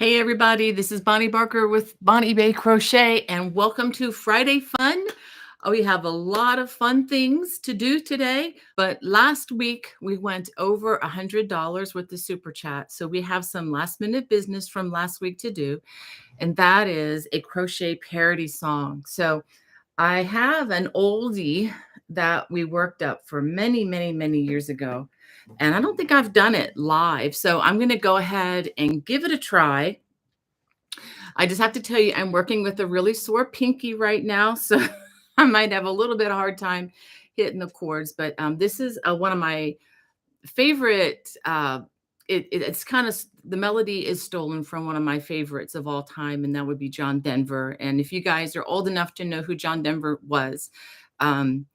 Hey everybody, this is Bonnie Barker with Bonnie Bay Crochet and welcome to Friday Fun. We have a lot of fun things to do today, but last week we went over $100 with the super chat. So we have some last minute business from last week to do, and that is a crochet parody song. So I have an oldie that we worked up for many, many, many years ago, and I don't think I've done it live. So I'm going to go ahead and give it a try. I just have to tell you, I'm working with a really sore pinky right now, so I might have a little bit of hard time hitting the chords. But this is one of my favorite. It's kind of the melody is stolen from one of my favorites of all time, and that would be John Denver. And if you guys are old enough to know who John Denver was, um,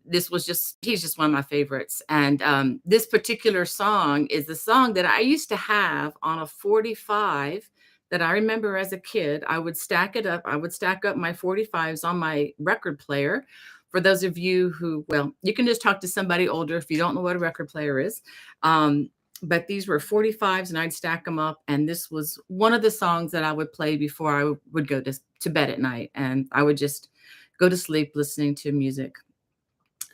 this was just he's just one of my favorites. And this particular song is the song that I used to have on a 45 that I remember as a kid. I would stack it up. I would stack up my 45s on my record player. For those of you who, well, you can just talk to somebody older if you don't know what a record player is. But these were 45s and I'd stack them up. And this was one of the songs that I would play before I would go to bed at night. And I would just go to sleep listening to music.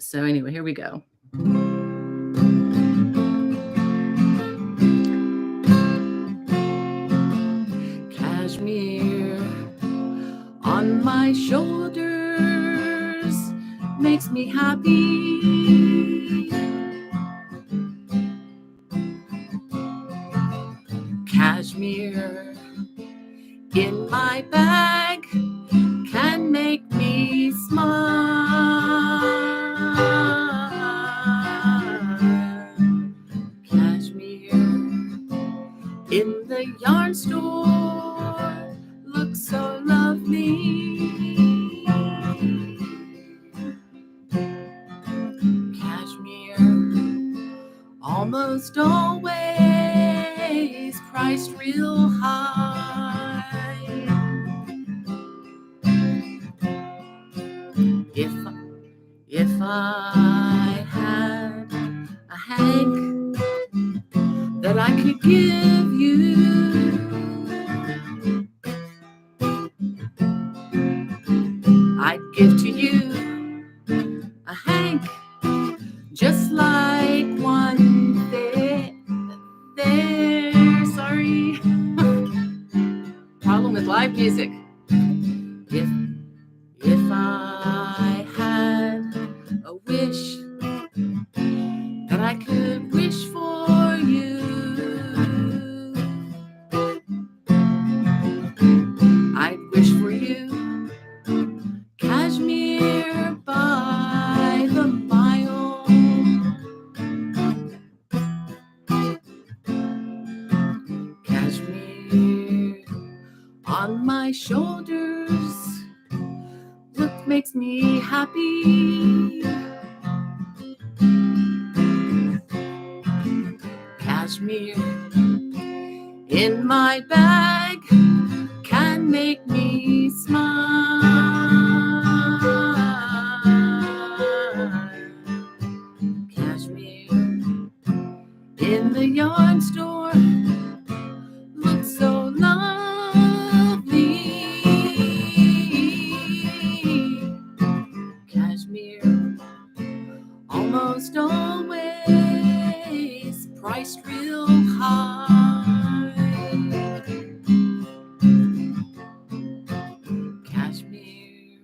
So anyway, here we go. Cashmere on my shoulders makes me happy. Cashmere in my bag can make me smile. Cashmere in the yarn store looks so lovely. Cashmere almost always priced real high. If I had a hank that I could give you, I'd give to you a hank just like one there. Sorry. Problem with live music. If I had a wish that I could wish for you, I'd wish for you cashmere by the mile. Cashmere on my shoulders makes me happy. Cashmere in my bag can make me smile. Cashmere in the yarn store looks so lovely. Cashmere almost always priced real high. Cashmere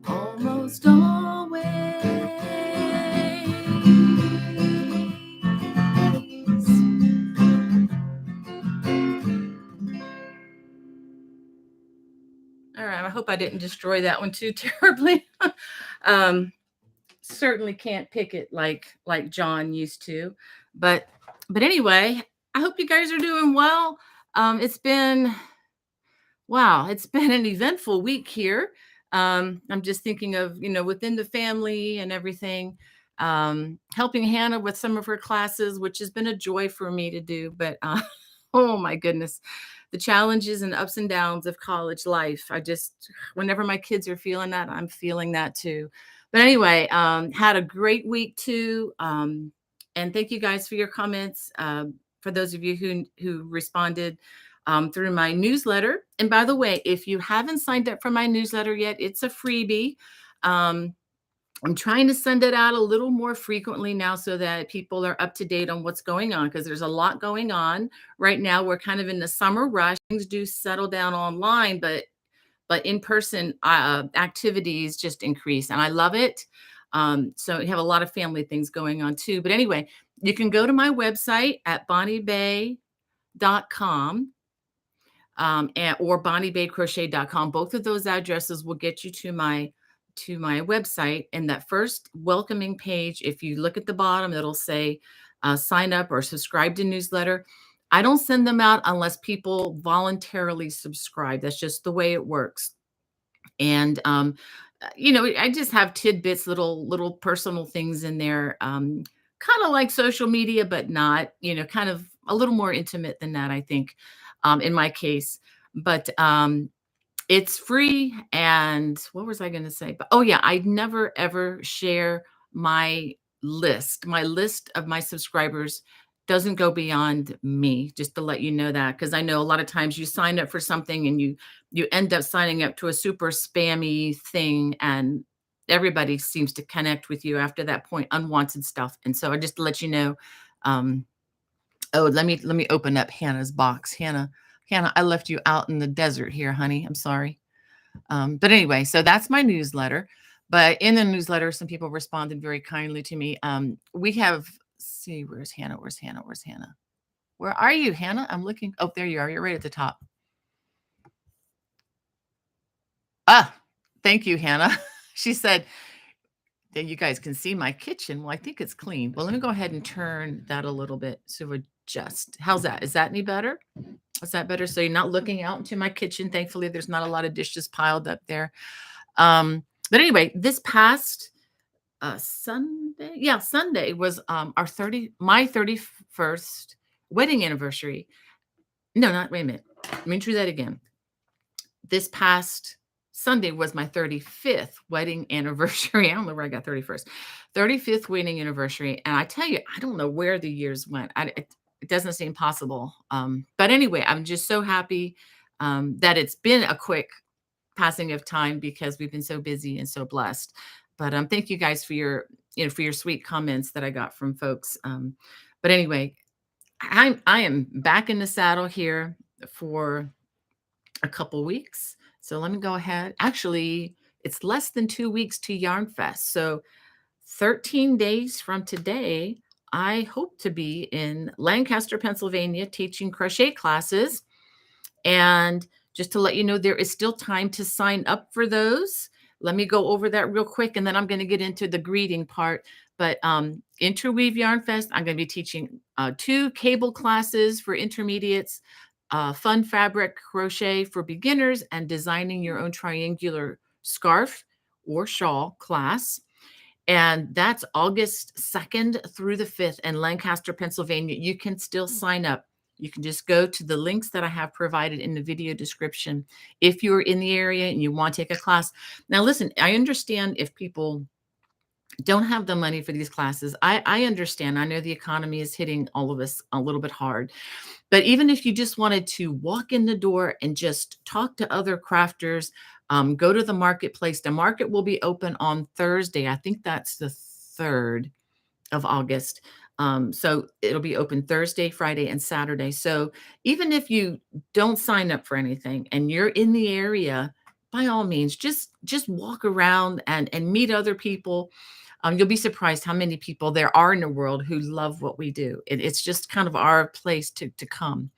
almost always. All right, I hope I didn't destroy that one too terribly. Certainly can't pick it like John used to, but anyway, I hope you guys are doing well. It's been it's been an eventful week here. I'm just thinking of within the family and everything, helping Hannah with some of her classes, which has been a joy for me to do. But oh my goodness, the challenges and ups and downs of college life. Whenever my kids are feeling that, I'm feeling that too. But anyway, had a great week too. And thank you guys for your comments. For those of you who responded, through my newsletter. And by the way, if you haven't signed up for my newsletter yet, it's a freebie. Um, I'm trying to send it out a little more frequently now so that people are up to date on what's going on because there's a lot going on right now. We're kind of in the summer rush. Things do settle down online, but in-person activities just increase, and I love it. So we have a lot of family things going on too. But anyway, you can go to my website at bonniebay.com or bonniebaycrochet.com. Both of those addresses will get you to my website. And that first welcoming page, if you look at the bottom, it'll say sign up or subscribe to newsletter. I don't send them out unless people voluntarily subscribe. That's just the way it works. And I just have tidbits, little personal things in there, kind of like social media, but not, kind of a little more intimate than that, I think, in my case. But it's free. And what was I going to say? But oh yeah, I never ever share my My list of my subscribers doesn't go beyond me, just to let you know that, because I know a lot of times you sign up for something and you end up signing up to a super spammy thing, and everybody seems to connect with you after that point, unwanted stuff. And so I just to let you know, um, oh, let me open up Hannah's box. Hannah, I left you out in the desert here, honey. I'm sorry. But anyway, so that's my newsletter. But in the newsletter, some people responded very kindly to me. We have, see, where's Hannah? Where's Hannah? Where's Hannah? Where are you, Hannah? I'm looking. Oh, there you are. You're right at the top. Ah, thank you, Hannah. She said that you guys can see my kitchen. Well, I think it's clean. Well, let me go ahead and turn that a little bit to adjust. How's that? Is that any better? Is that better? So you're not looking out into my kitchen. Thankfully, there's not a lot of dishes piled up there. But anyway, this past Sunday, yeah, Sunday was my 31st wedding anniversary. No, not wait a minute. Let me do that again. This past Sunday was my 35th wedding anniversary. I don't know where I got 31st. 35th wedding anniversary. And I tell you, I don't know where the years went. It doesn't seem possible. But anyway, I'm just so happy that it's been a quick passing of time because we've been so busy and so blessed. But thank you guys for your sweet comments that I got from folks. But anyway, I am back in the saddle here for a couple weeks. So let me go ahead. Actually, it's less than 2 weeks to Yarn Fest. So 13 days from today, I hope to be in Lancaster, Pennsylvania, teaching crochet classes. And just to let you know, there is still time to sign up for those. Let me go over that real quick, and then I'm going to get into the greeting part. But Interweave Yarn Fest, I'm going to be teaching 2 cable classes for intermediates, fun fabric crochet for beginners, and designing your own triangular scarf or shawl class. And that's August 2nd through the 5th in Lancaster, Pennsylvania. You can still sign up. You can just go to the links that I have provided in the video description if you're in the area and you want to take a class. Now, listen, I understand if people don't have the money for these classes. I understand. I know the economy is hitting all of us a little bit hard. But even if you just wanted to walk in the door and just talk to other crafters, go to the marketplace. The market will be open on Thursday. I think that's the 3rd of August. So it'll be open Thursday, Friday, and Saturday. So even if you don't sign up for anything and you're in the area, by all means, just walk around and meet other people. You'll be surprised how many people there are in the world who love what we do. It's just kind of our place to come.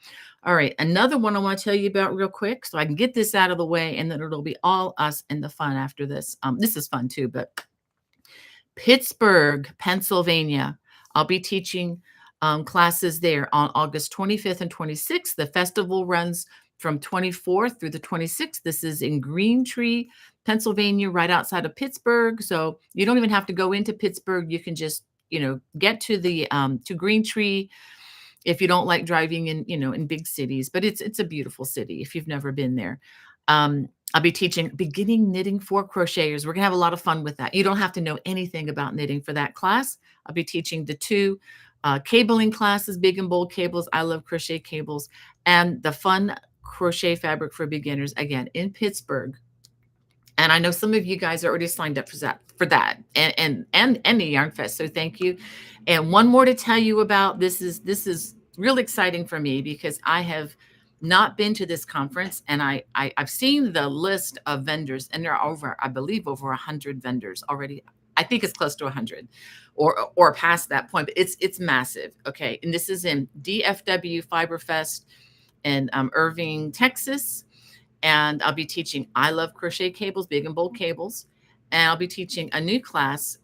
All right, another one I want to tell you about real quick so I can get this out of the way, and then it'll be all us and the fun after this. This is fun too, but Pittsburgh, Pennsylvania. I'll be teaching classes there on August 25th and 26th. The festival runs from 24th through the 26th. This is in Green Tree, Pennsylvania, right outside of Pittsburgh. So you don't even have to go into Pittsburgh. You can just, get to the to Green Tree if you don't like driving in big cities. But it's a beautiful city if you've never been there. I'll be teaching beginning knitting for crocheters. We're gonna have a lot of fun with that. You don't have to know anything about knitting for that class. I'll be teaching the 2 cabling classes, big and bold cables. I love crochet cables, and the fun crochet fabric for beginners again in Pittsburgh. And I know some of you guys are already signed up for that and the Yarn Fest. So thank you. And one more to tell you about. This is really exciting for me because I have not been to this conference, and I've seen the list of vendors, and there are over, I believe, over 100 vendors already. I think it's close to 100 or past that point, but it's massive. Okay. And this is in DFW Fiberfest in Irving, Texas, and I'll be teaching I Love Crochet Cables, big and bold cables. And I'll be teaching a new class,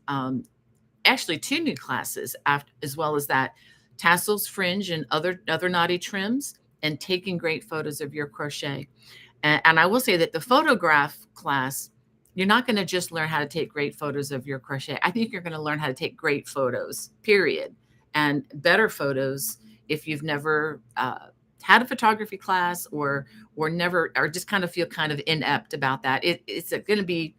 actually two new classes, after, as well as that, tassels, fringe, and other knotty trims, and taking great photos of your crochet. And I will say that the photograph class, you're not going to just learn how to take great photos of your crochet. I think you're going to learn how to take great photos, period, and better photos if you've never had a photography class or never, or just kind of feel kind of inept about that. It's going to be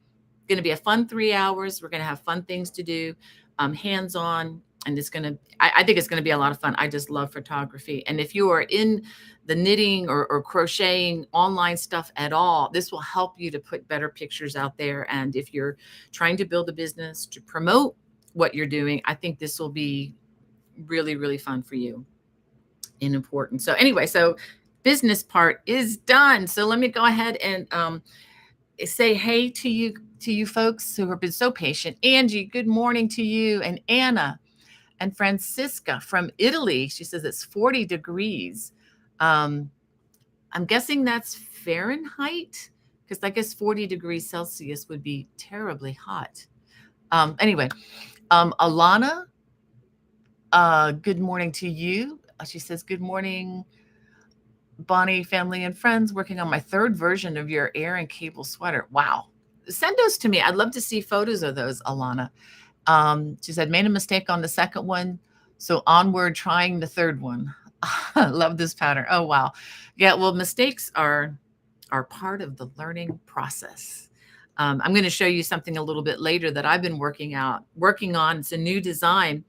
a fun 3 hours. We're going to have fun things to do, hands-on, and I think it's going to be a lot of fun. I just love photography. And if you are in the knitting or crocheting online stuff at all, this will help you to put better pictures out there. And if you're trying to build a business to promote what you're doing, I think this will be really, really fun for you and important. So anyway, so business part is done. So let me go ahead and say hey to you folks who have been so patient. Angie, good morning to you. And Anna and Francisca from Italy. She says it's 40 degrees. I'm guessing that's Fahrenheit, because I guess 40 degrees Celsius would be terribly hot. Anyway, Alana, good morning to you. She says, good morning, Bonnie, family, and friends. Working on my third version of your air and cable sweater. Wow. Send those to me. I'd love to see photos of those, Alana. She said, made a mistake on the second one, so onward trying the third one. Love this pattern. Oh, wow. Yeah, well, mistakes are part of the learning process. I'm going to show you something a little bit later that I've been working on. It's a new design.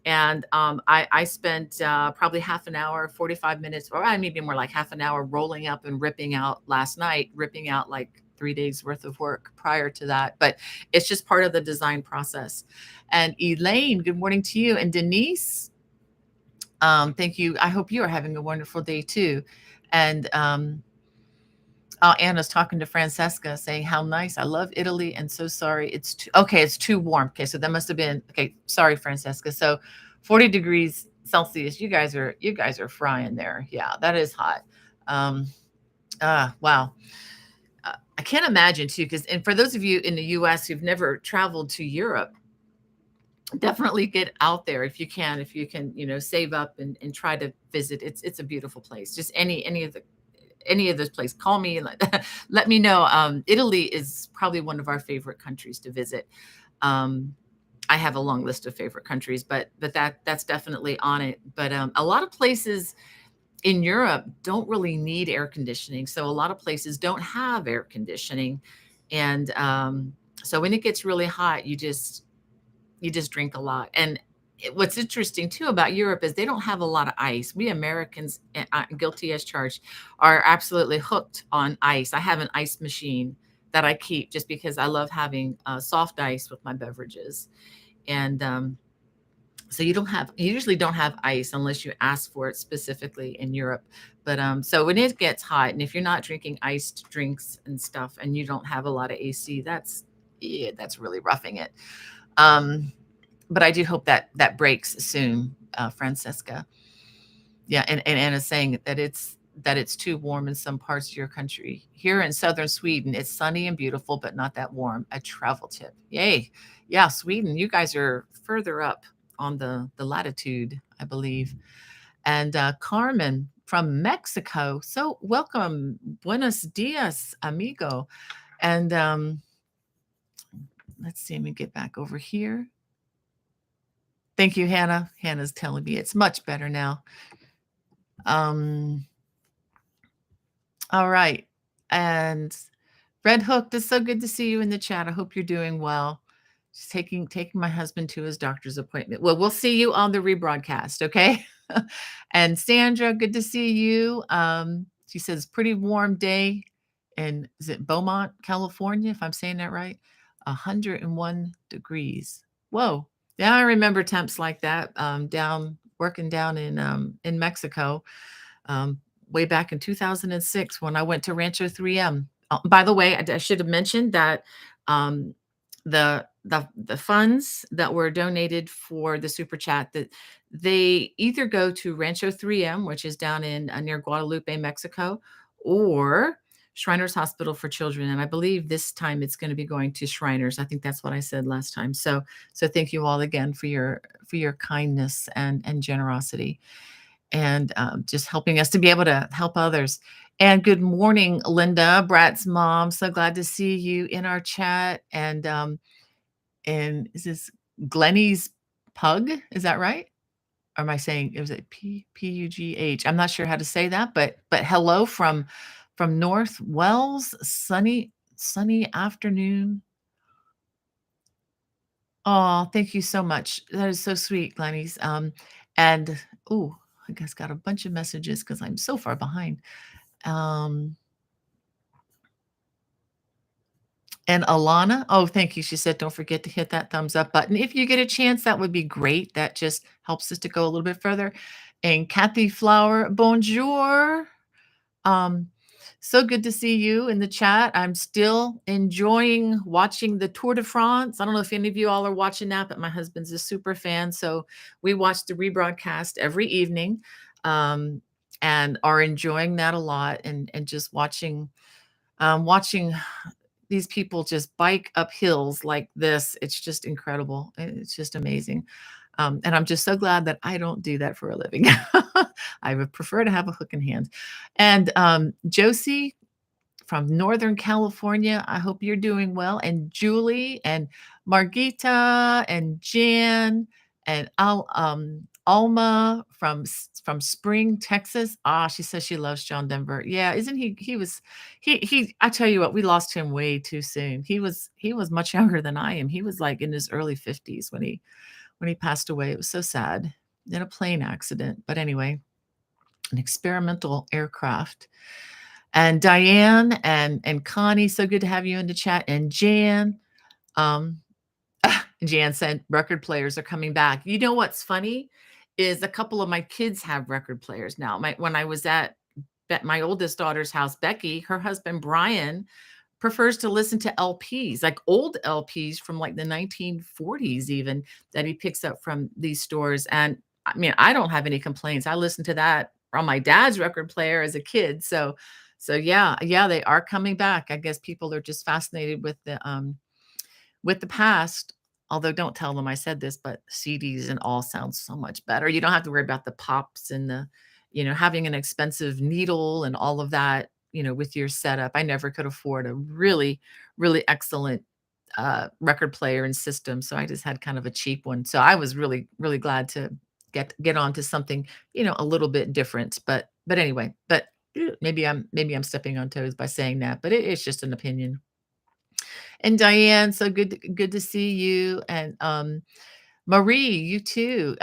And I spent probably half an hour, 45 minutes, or maybe more like half an hour rolling up and ripping out last night, ripping out like 3 days worth of work prior to that. But it's just part of the design process. And Elaine, good morning to you. And Denise, thank you. I hope you are having a wonderful day too. And Anna's talking to Francesca saying, how nice. I love Italy and so sorry. It's too warm. Okay. So that must've been, okay. Sorry, Francesca. So 40 degrees Celsius, you guys are frying there. Yeah, that is hot. Wow. I can't imagine too, and for those of you in the US who've never traveled to Europe, definitely get out there if you can, save up and try to visit. It's a beautiful place. Just any of those places, call me and let me know. Italy is probably one of our favorite countries to visit. I have a long list of favorite countries, but that's definitely on it. But a lot of places in Europe don't really need air conditioning. So a lot of places don't have air conditioning. And so when it gets really hot, you just drink a lot. And what's interesting too about Europe is they don't have a lot of ice. We Americans, guilty as charged, are absolutely hooked on ice. I have an ice machine that I keep just because I love having soft ice with my beverages. And so you usually don't have ice unless you ask for it specifically in Europe. But so when it gets hot, and if you're not drinking iced drinks and stuff, and you don't have a lot of AC, that's really roughing it. But I do hope that breaks soon, Francesca. Yeah, and Anna's saying that it's too warm in some parts of your country. Here in southern Sweden, it's sunny and beautiful, but not that warm. A travel tip. Yay. Yeah, Sweden, you guys are further up on the latitude, I believe. And Carmen from Mexico. So welcome. Buenos dias, amigo. And let's see, let me get back over here. Thank you, Hannah. Hannah's telling me it's much better now. All right. And Red Hook, it's so good to see you in the chat. I hope you're doing well. Just taking my husband to his doctor's appointment. Well, we'll see you on the rebroadcast, okay? And Sandra, good to see you. She says pretty warm day in, is it Beaumont, California, if I'm saying that right? 101 degrees. Whoa. Yeah, I remember temps like that, down working down in Mexico, um, way back in 2006 when I went to Rancho 3M. By the way, I should have mentioned that, um, the funds that were donated for the super chat, that they either go to Rancho 3M, which is down in near Guadalupe, Mexico, or Shriners Hospital for Children. And I believe this time it's going to be going to Shriners. I think that's what I said last time. So thank you all again for your kindness and generosity, and just helping us to be able to help others. And good morning, Linda, Brat's mom. So glad to see you in our chat. And is this Glenny's pug? Is that right? Or am I saying, it was a Pugh? I'm not sure how to say that, but hello from North Wells, sunny afternoon. Oh, thank you so much. That is so sweet, Glenny's. And oh, I guess got a bunch of messages because I'm so far behind. Um, and Alana, oh, thank you. She said, don't forget to hit that thumbs up button. If you get a chance, that would be great. That just helps us to go a little bit further. And Kathy Flower, bonjour. Um, so good to see you in the chat. I'm still enjoying watching the Tour de France. I don't know if any of you all are watching that, but my husband's a super fan. So we watch the rebroadcast every evening, and are enjoying that a lot, and just watching these people just bike up hills like this. It's just incredible. It's just amazing. And I'm just so glad that I don't do that for a living. I would prefer to have a hook in hand. And Josie from Northern California, I hope you're doing well. And Julie and Margita and Jan and Alma from Spring, Texas. Ah, she says she loves John Denver. Yeah, isn't he? I tell you what, we lost him way too soon. He was much younger than I am. He was like in his early 50s when he passed away. It was so sad, in a plane accident. But anyway, an experimental aircraft. And Diane and Connie, so good to have you in the chat. And Jan, um, Jan said record players are coming back. You know what's funny is a couple of my kids have record players now. When I was at my oldest daughter's house, Becky, her husband Brian prefers to listen to LPs, like old LPs from like the 1940s even, that he picks up from these stores. And I mean, I don't have any complaints. I listened to that on my dad's record player as a kid. So yeah, they are coming back. I guess people are just fascinated with the past. Although don't tell them I said this, but CDs and all sounds so much better. You don't have to worry about the pops and having an expensive needle and all of that, with your setup. I never could afford a really, really excellent record player and system. So I just had kind of a cheap one. So I was really, really glad to get onto something, a little bit different. But anyway, maybe I'm stepping on toes by saying that, but it's just an opinion. And Diane, so good to see you. And Marie, you too.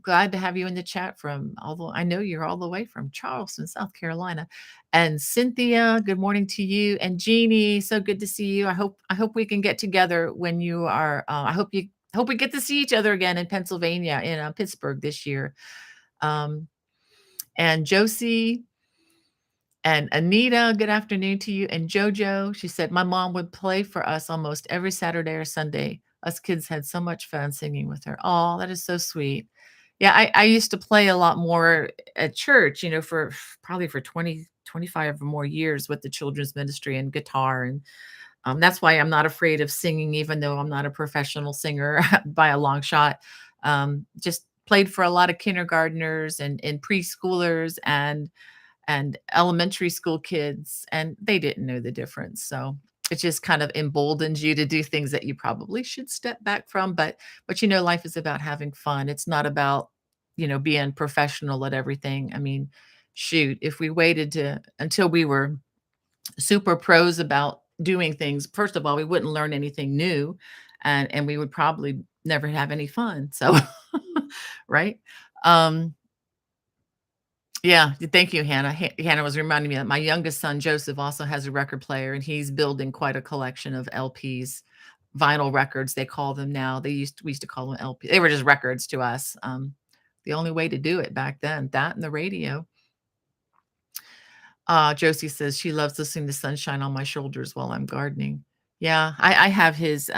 Glad to have you in the chat although I know you're all the way from Charleston, South Carolina. And Cynthia, good morning to you. And Jeannie, so good to see you. I hope we can get together when you are. I hope we get to see each other again in Pennsylvania, in Pittsburgh this year. And Josie and Anita, good afternoon to you. And Jojo, she said, my mom would play for us almost every Saturday or Sunday. Us kids had so much fun singing with her. Oh, that is so sweet. Yeah, I used to play a lot more at church, for probably for 20, 25 or more years with the children's ministry and guitar. And that's why I'm not afraid of singing, even though I'm not a professional singer by a long shot. Just played for a lot of kindergartners and preschoolers and elementary school kids, and they didn't know the difference. So it just kind of emboldens you to do things that you probably should step back from. But life is about having fun. It's not about, being professional at everything. I mean, shoot, if we waited until we were super pros about doing things, first of all, we wouldn't learn anything new. and we would probably never have any fun. So, right? Um, yeah, thank you, Hannah. Hannah was reminding me that my youngest son, Joseph, also has a record player, and he's building quite a collection of LPs, vinyl records, they call them now. We used to call them LP. They were just records to us. The only way to do it back then, that and the radio. Josie says she loves listening to sunshine on my shoulders while I'm gardening. Yeah, I have his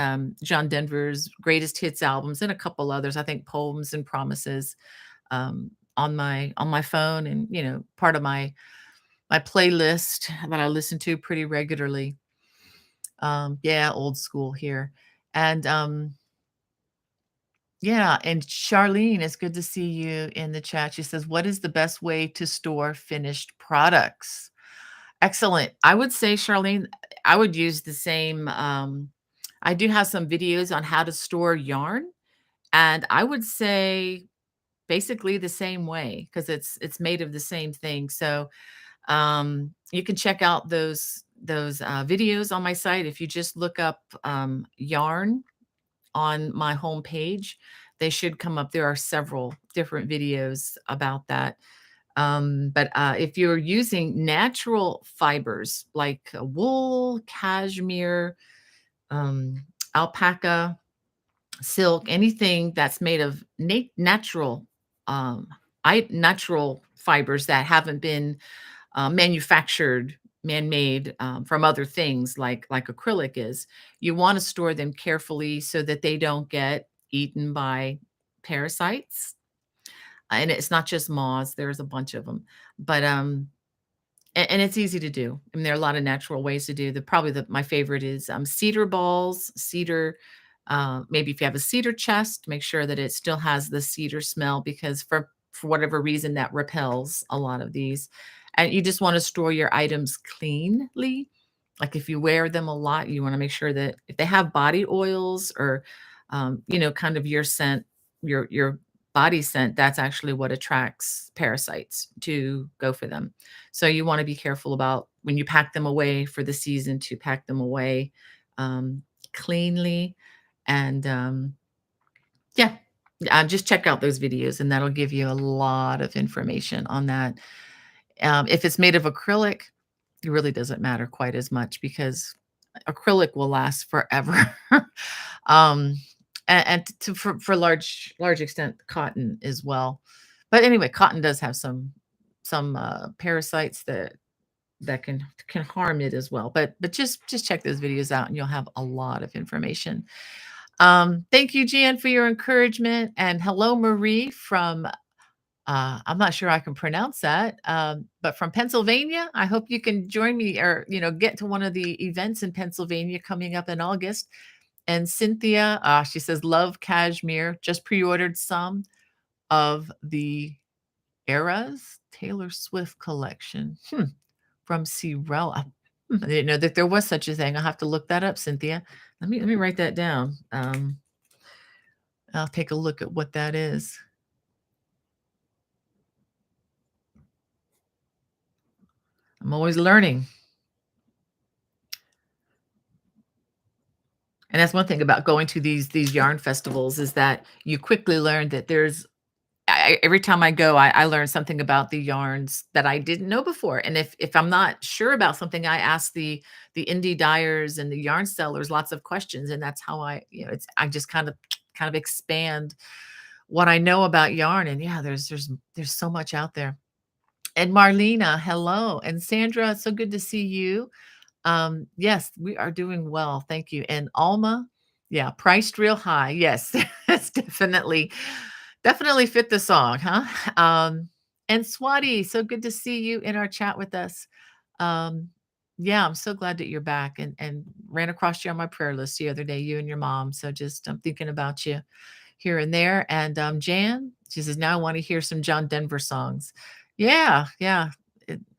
John Denver's greatest hits albums and a couple others. I think Poems and Promises on my phone, and part of my playlist that I listen to pretty regularly. Yeah, old school here, and yeah, and Charlene, it's good to see you in the chat. She says, "What is the best way to store finished products?" Excellent. I would say, Charlene, I would use the same. I do have some videos on how to store yarn, and I would say basically the same way because it's made of the same thing. So you can check out those videos on my site if you just look up yarn on my homepage. They should come up. There are several different videos about that. But if you're using natural fibers like wool, cashmere, um, alpaca, silk, anything that's made of natural, um, natural fibers that haven't been manufactured, man-made from other things like acrylic is, you want to store them carefully so that they don't get eaten by parasites. And it's not just moths, there's a bunch of them. But and it's easy to do. I mean, there are a lot of natural ways to do. My favorite is cedar balls, cedar. Maybe if you have a cedar chest, make sure that it still has the cedar smell, because for whatever reason that repels a lot of these. And you just want to store your items cleanly. Like if you wear them a lot, you want to make sure that if they have body oils or kind of your scent, your body scent, that's actually what attracts parasites to go for them. So you want to be careful about when you pack them away for the season, to pack them away um, cleanly. And yeah, just check out those videos, and that'll give you a lot of information on that. If it's made of acrylic, it really doesn't matter quite as much because acrylic will last forever. um, and for large extent, cotton as well. But anyway, cotton does have some parasites that can harm it as well. But just check those videos out, and you'll have a lot of information. Thank you, Jan, for your encouragement, and hello, Marie from I'm not sure I can pronounce that, but from Pennsylvania. I hope you can join me, or get to one of the events in Pennsylvania coming up in August. And Cynthia, she says, love cashmere. Just pre-ordered some of the Eras Taylor Swift collection from Cirella. I didn't know that there was such a thing. I'll have to look that up, Cynthia. Let me write that down. I'll take a look at what that is. I'm always learning. And that's one thing about going to these yarn festivals, is that you quickly learn that every time I go, I learn something about the yarns that I didn't know before. And if I'm not sure about something, I ask the indie dyers and the yarn sellers lots of questions, and that's how I just kind of expand what I know about yarn. And yeah, there's so much out there. And Marlena, hello, and Sandra, it's so good to see you. Yes, we are doing well. Thank you. And Alma, yeah, priced real high. Yes, it's definitely fit the song, huh? And Swati, so good to see you in our chat with us. Yeah, I'm so glad that you're back, and ran across you on my prayer list the other day, you and your mom. So just I'm thinking about you here and there. And Jan, she says, now I want to hear some John Denver songs. Yeah, yeah.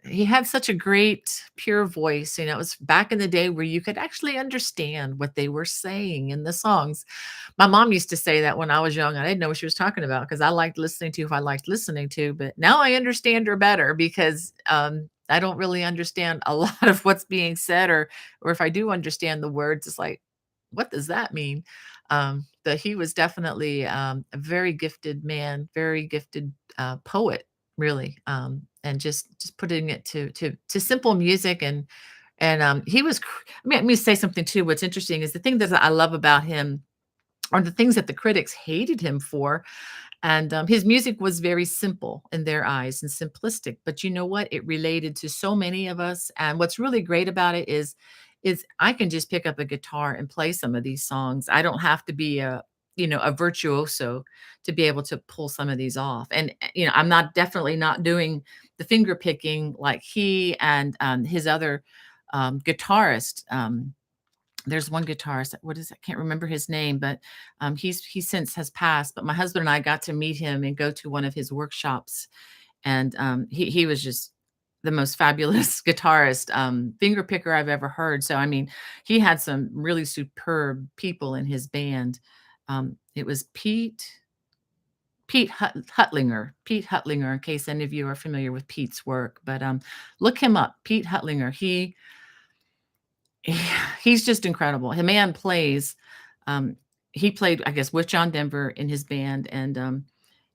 He had such a great, pure voice. It was back in the day where you could actually understand what they were saying in the songs. My mom used to say that when I was young. I didn't know what she was talking about because I liked listening to who I liked listening to. But now I understand her better because I don't really understand a lot of what's being said, or if I do understand the words, it's like, what does that mean? That he was definitely a very gifted man, very gifted poet, really, and just putting it to simple music and he was. Let me say something too. What's interesting is the thing that I love about him, or the things that the critics hated him for, and his music was very simple in their eyes and simplistic. But you know what? It related to so many of us. And what's really great about it is I can just pick up a guitar and play some of these songs. I don't have to be a virtuoso to be able to pull some of these off. And I'm not definitely not doing the finger picking like he and his other guitarist. There's one guitarist, what is it? I can't remember his name, but he since has passed. But my husband and I got to meet him and go to one of his workshops, and he was just the most fabulous guitarist, finger picker I've ever heard. So I mean, he had some really superb people in his band. It was Pete Hutlinger, in case any of you are familiar with Pete's work. But look him up, Pete Hutlinger. He's just incredible. The man plays, he played, I guess, with John Denver in his band, and,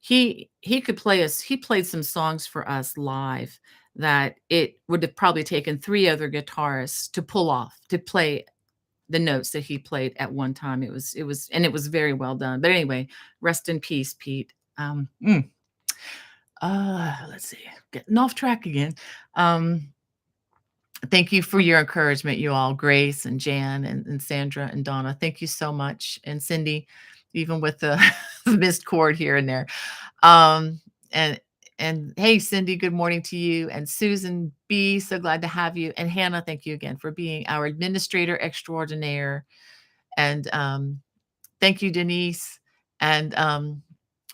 he could play us he played some songs for us live that it would have probably taken 3 other guitarists to pull off, to play the notes that he played at one time. It was very well done. But anyway, rest in peace, Pete. Let's see, getting off track again. Um Thank you for your encouragement, you all, Grace and Jan and Sandra and Donna. Thank you so much. And Cindy, even with the missed chord here and there. Um, and and hey, Cindy, good morning to you. And Susan B, so glad to have you. And Hannah, thank you again for being our administrator extraordinaire. And thank you, Denise. And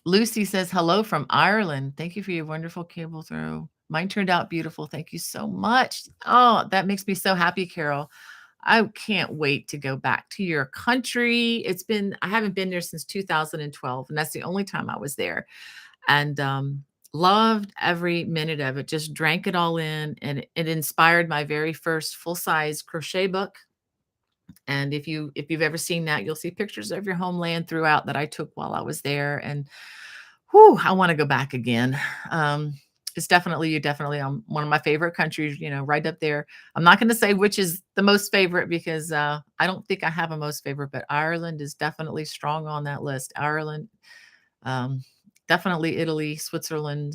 Lucy says hello from Ireland. Thank you for your wonderful cable throw. Mine turned out beautiful. Thank you so much. Oh, that makes me so happy, Carol. I can't wait to go back to your country. I haven't been there since 2012, and that's the only time I was there. And loved every minute of it, just drank it all in. And it inspired my very first full-size crochet book. And if you've ever seen that, you'll see pictures of your homeland throughout that I took while I was there. And whew, I want to go back again. It's definitely you definitely one of my favorite countries, right up there. I'm not going to say which is the most favorite because I don't think I have a most favorite, but Ireland is definitely strong on that list. Ireland, um, definitely Italy, Switzerland,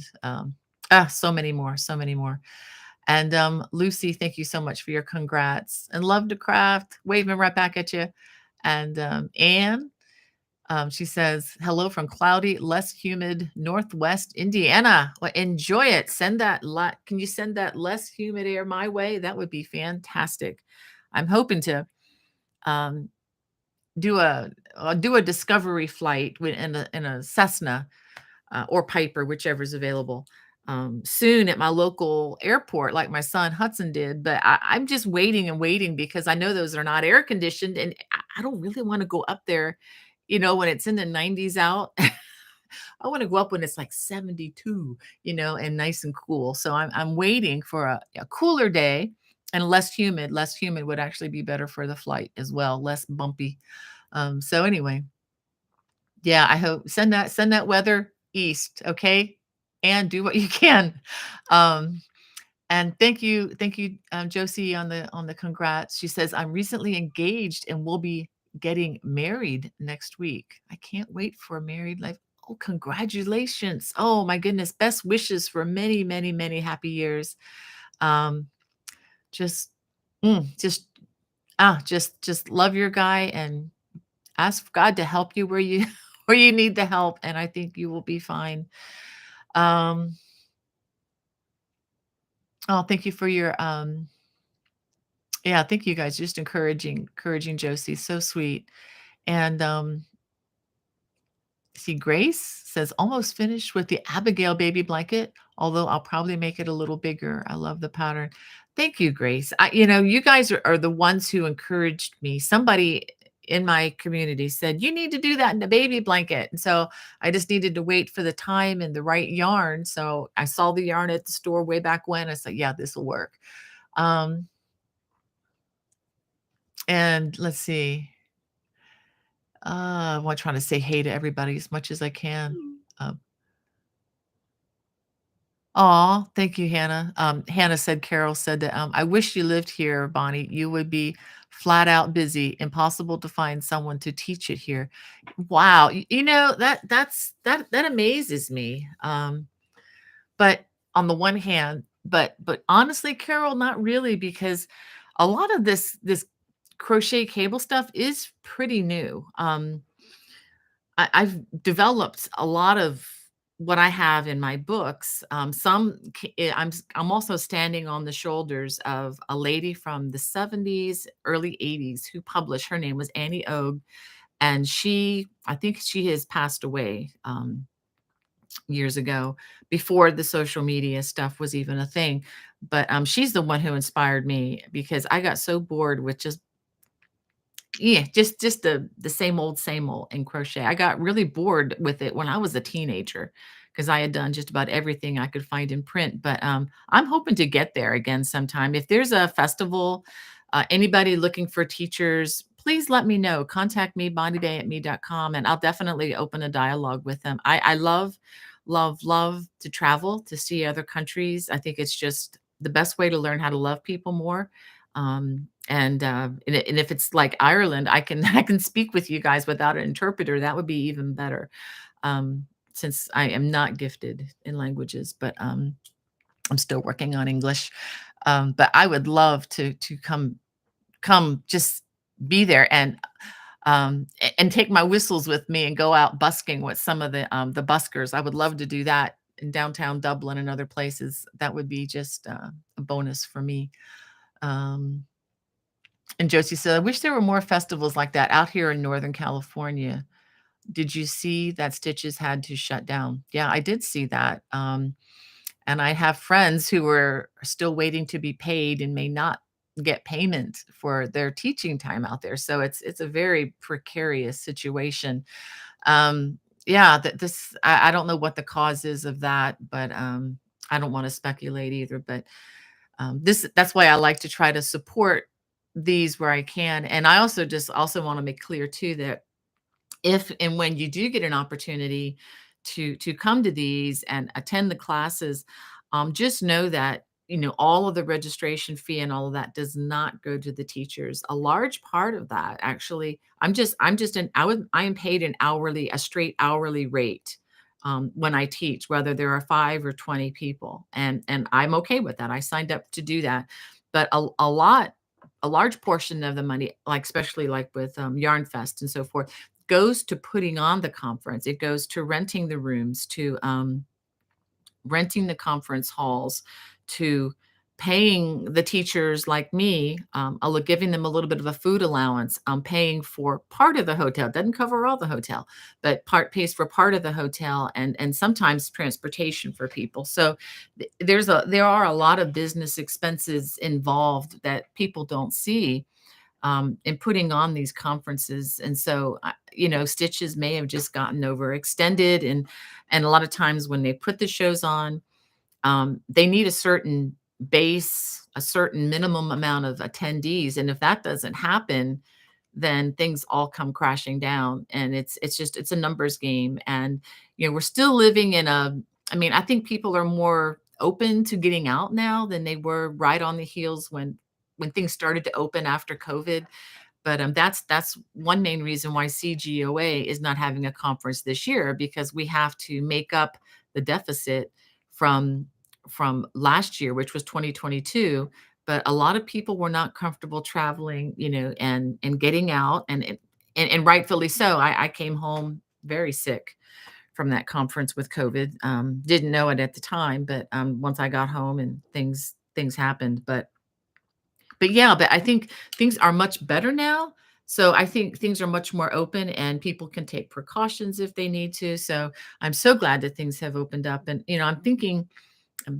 so many more, so many more. And Lucy, thank you so much for your congrats and love to craft, waving right back at you. And Anne, she says, hello from cloudy, less humid Northwest Indiana. Well, enjoy it. Can you send that less humid air my way? That would be fantastic. I'm hoping to um, do a discovery flight in a Cessna or Piper, whichever is available, soon at my local airport, like my son Hudson did. But I'm just waiting and waiting because I know those are not air conditioned, and I don't really want to go up there, when it's in the 90s out. I want to go up when it's like 72, and nice and cool. So I'm waiting for a cooler day and less humid. Less humid would actually be better for the flight as well, less bumpy. So anyway, yeah, I hope send that weather east, okay? And do what you can. Um, and thank you, Josie on the congrats. She says, I'm recently engaged and will be getting married next week. I can't wait for a married life. Oh, congratulations. Oh my goodness. Best wishes for many, many, many happy years. Um, just just love your guy and ask God to help you where you where you need the help, and I think you will be fine. Um, oh, thank you for your yeah, thank you guys. Just encouraging Josie. So sweet. And see, Grace says almost finished with the Abigail baby blanket, although I'll probably make it a little bigger. I love the pattern. Thank you, Grace. You guys are the ones who encouraged me. Somebody in my community said, you need to do that in the baby blanket. And so I just needed to wait for the time and the right yarn. So I saw the yarn at the store way back when. I said, yeah, this will work. And let's see. I want trying to say hey to everybody as much as I can. Uh, Aw, thank you, Hannah. Hannah said, Carol said that, I wish you lived here, Bonnie. You would be flat out busy, impossible to find someone to teach it here. Wow, that amazes me. But on the one hand, but honestly, Carol, not really, because a lot of this crochet cable stuff is pretty new. I've developed a lot of what I have in my books. I'm also standing on the shoulders of a lady from the 70s, early 80s who published. Her name was Annie Og, and I think she has passed away years ago, before the social media stuff was even a thing. But she's the one who inspired me, because I got so bored with just the same old in crochet. I got really bored with it when I was a teenager, because I had done just about everything I could find in print. But I'm hoping to get there again sometime. If there's a festival, anybody looking for teachers, please let me know. Contact me, bonniebay@me.com, and I'll definitely open a dialogue with them. I love, love, love to travel, to see other countries. I think it's just the best way to learn how to love people more. And if it's like Ireland, I can I can speak with you guys without an interpreter. That would be even better. Since I am not gifted in languages, but I'm still working on English. But I would love to come just be there, and take my whistles with me and go out busking with some of the buskers. I would love to do that in downtown Dublin and other places. That would be just a bonus for me. Um, And Josie said, "I wish there were more festivals like that out here in Northern California. Did you see that Stitches had to shut down?" Yeah, I did see that. And I have friends who are still waiting to be paid and may not get payment for their teaching time out there. So it's a very precarious situation. Yeah, I don't know what the cause is of that, but I don't want to speculate either. But that's why I like to try to support these where I can. And I also just also want to make clear too that if and when you do get an opportunity to come to these and attend the classes, just know that all of the registration fee and all of that does not go to the teachers. A large part of that, actually, I am paid a straight hourly rate when I teach, whether there are 5 or 20 people, and I'm okay with that. I signed up to do that, but a large portion of the money, like especially like with Yarn Fest and so forth, goes to putting on the conference. It goes to renting the rooms, to renting the conference halls, to paying the teachers like me, giving them a little bit of a food allowance. Paying for part of the hotel. Doesn't cover all the hotel, but part pays for part of the hotel, and sometimes transportation for people. So there are a lot of business expenses involved that people don't see in putting on these conferences. And so, Stitches may have just gotten overextended, and a lot of times when they put the shows on, they need a certain base, a certain minimum amount of attendees, and if that doesn't happen, then things all come crashing down, and it's a numbers game. And we're still living in I mean, I think people are more open to getting out now than they were right on the heels when things started to open after COVID. But that's one main reason why CGOA is not having a conference this year, because we have to make up the deficit from last year, which was 2022. But a lot of people were not comfortable traveling, and getting out, and rightfully so. I came home very sick from that conference with COVID. Didn't know it at the time, but once I got home and things happened. But yeah, but I think things are much better now. So I think things are much more open, and people can take precautions if they need to. So I'm so glad that things have opened up. And I'm thinking,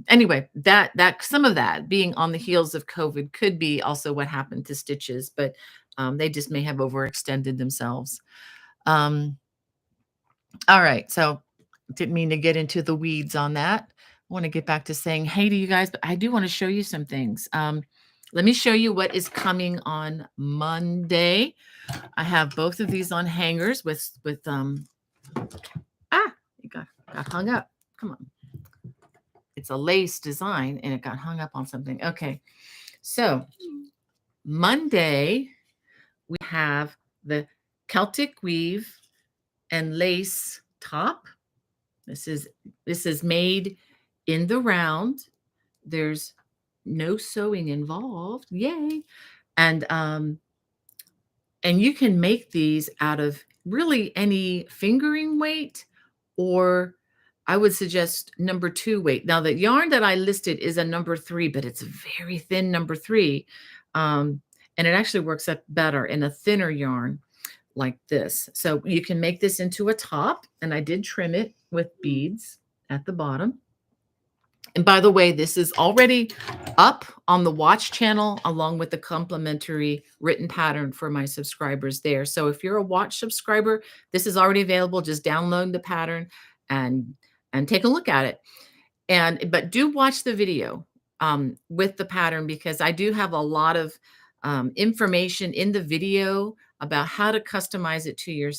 anyway, that some of that being on the heels of COVID could be also what happened to Stitches, but they just may have overextended themselves. Um, all right, so didn't mean to get into the weeds on that. I want to get back to saying hey to you guys, but I do want to show you some things. Let me show you what is coming on Monday. I have both of these on hangers with it got hung up. Come on. It's a lace design and it got hung up on something. Okay. So Monday we have the Celtic weave and lace top. This is made in the round. There's no sewing involved. Yay. And you can make these out of really any fingering weight, or I would suggest number 2 weight. Now, the yarn that I listed is a number 3, but it's a very thin number 3. And it actually works up better in a thinner yarn like this. So you can make this into a top, and I did trim it with beads at the bottom. And by the way, this is already up on the watch channel along with the complimentary written pattern for my subscribers there. So if you're a watch subscriber, this is already available. Just download the pattern and take a look at it. But do watch the video with the pattern, because I do have a lot of information in the video about how to customize it to your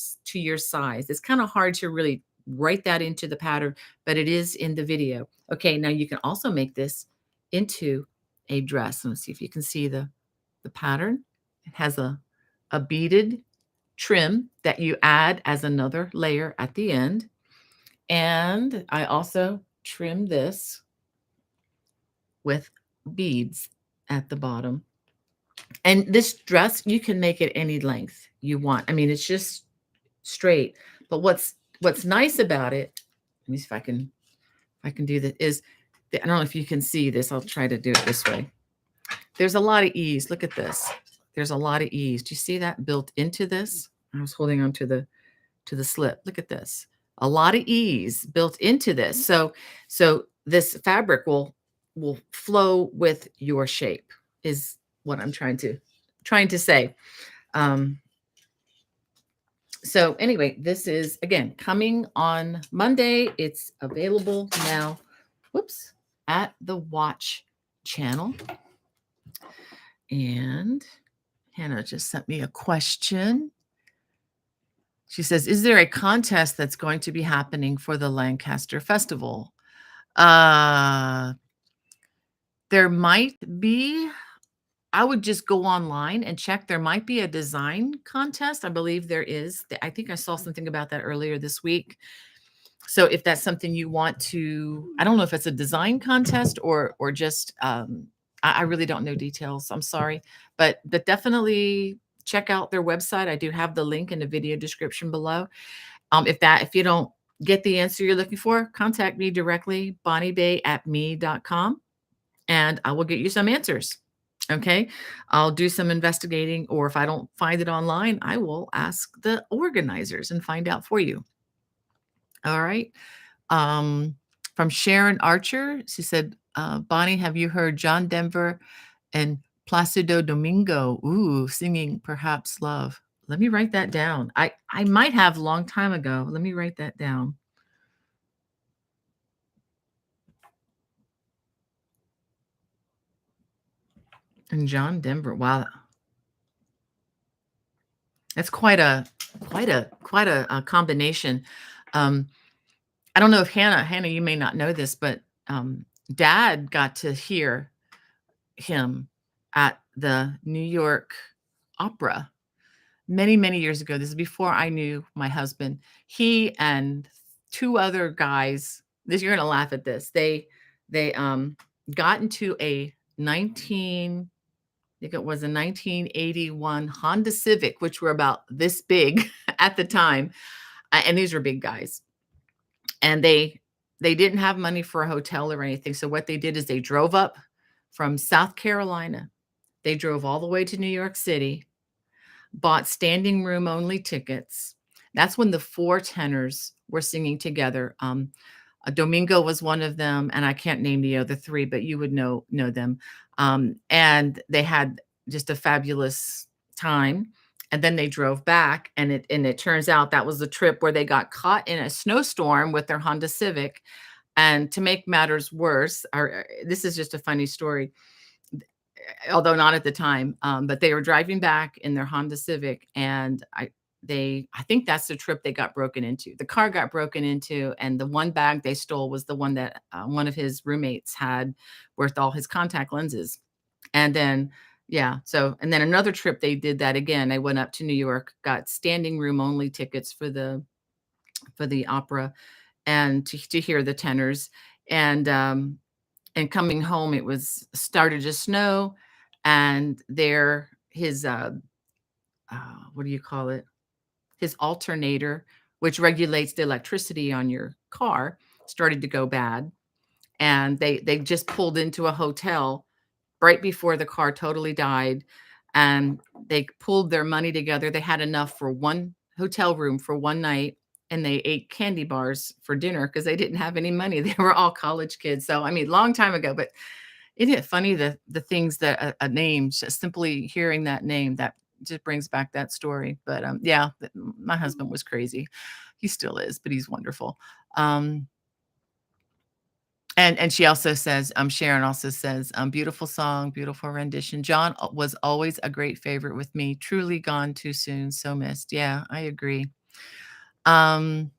size. It's kind of hard to really write that into the pattern, but it is in the video. Okay, now you can also make this into a dress. Let's see if you can see the pattern. It has a beaded trim that you add as another layer at the end. And I also trim this with beads at the bottom. And this dress, you can make it any length you want. I mean, it's just straight. But what's nice about it, let me see if I can do that, is I don't know if you can see this. I'll try to do it this way. There's a lot of ease. Look at this. There's a lot of ease. Do you see that built into this? I was holding on to the slip. Look at this. A lot of ease built into this. So this fabric will flow with your shape, is what I'm trying to say. So anyway, this is, again, coming on Monday. It's available now, at the watch channel. And Hannah just sent me a question. She says, is there a contest that's going to be happening for the Lancaster Festival? There might be. I would just go online and check. There might be a design contest. I believe there is. I think I saw something about that earlier this week. So if that's something you want to, I don't know if it's a design contest or just, I really don't know details. I'm sorry, but definitely check out their website. I do have the link in the video description below. If you don't get the answer you're looking for, contact me directly, bonniebay@me.com, and I will get you some answers. Okay, I'll do some investigating, or if I don't find it online, I will ask the organizers and find out for you. All right. From Sharon Archer, she said, Bonnie, have you heard John Denver and Placido Domingo, singing Perhaps Love? Let me write that down. I might have a long time ago. Let me write that down. And John Denver, wow. That's quite a combination. I don't know if Hannah, you may not know this, but Dad got to hear him at the New York Opera many, many years ago. This is before I knew my husband. He and 2 other guys, you're gonna laugh at this. They got into a 1981 Honda Civic, which were about this big at the time. And these were big guys. And they didn't have money for a hotel or anything. So what they did is they drove up from South Carolina. They drove all the way to New York City, bought standing room only tickets. That's when the 4 tenors were singing together. Domingo was one of them, and I can't name the other 3, but you would know them. And they had just a fabulous time. And then they drove back, and it turns out that was the trip where they got caught in a snowstorm with their Honda Civic. And to make matters worse, this is just a funny story. although not at the time. But they were driving back in their Honda Civic, and I think that's the trip they got broken into. The car got broken into, and the one bag they stole was the one that one of his roommates had worth all his contact lenses. And then, yeah, so and then another trip they did that again. They went up to New York, got standing room only tickets for the opera and to hear the tenors. And and coming home, it was started to snow, and there his what do you call it? His alternator, which regulates the electricity on your car, started to go bad, and they just pulled into a hotel right before the car totally died, and they pulled their money together. They had enough for one hotel room for one night, and they ate candy bars for dinner because they didn't have any money. They were all college kids. So, I mean, long time ago, but isn't it funny the things that a name, just simply hearing that name, that just brings back that story. But, yeah, my husband was crazy. He still is, but he's wonderful. Um, and she also says, Sharon also says, "Beautiful song, beautiful rendition. John was always a great favorite with me. Truly gone too soon, so missed." Yeah, I agree. Um,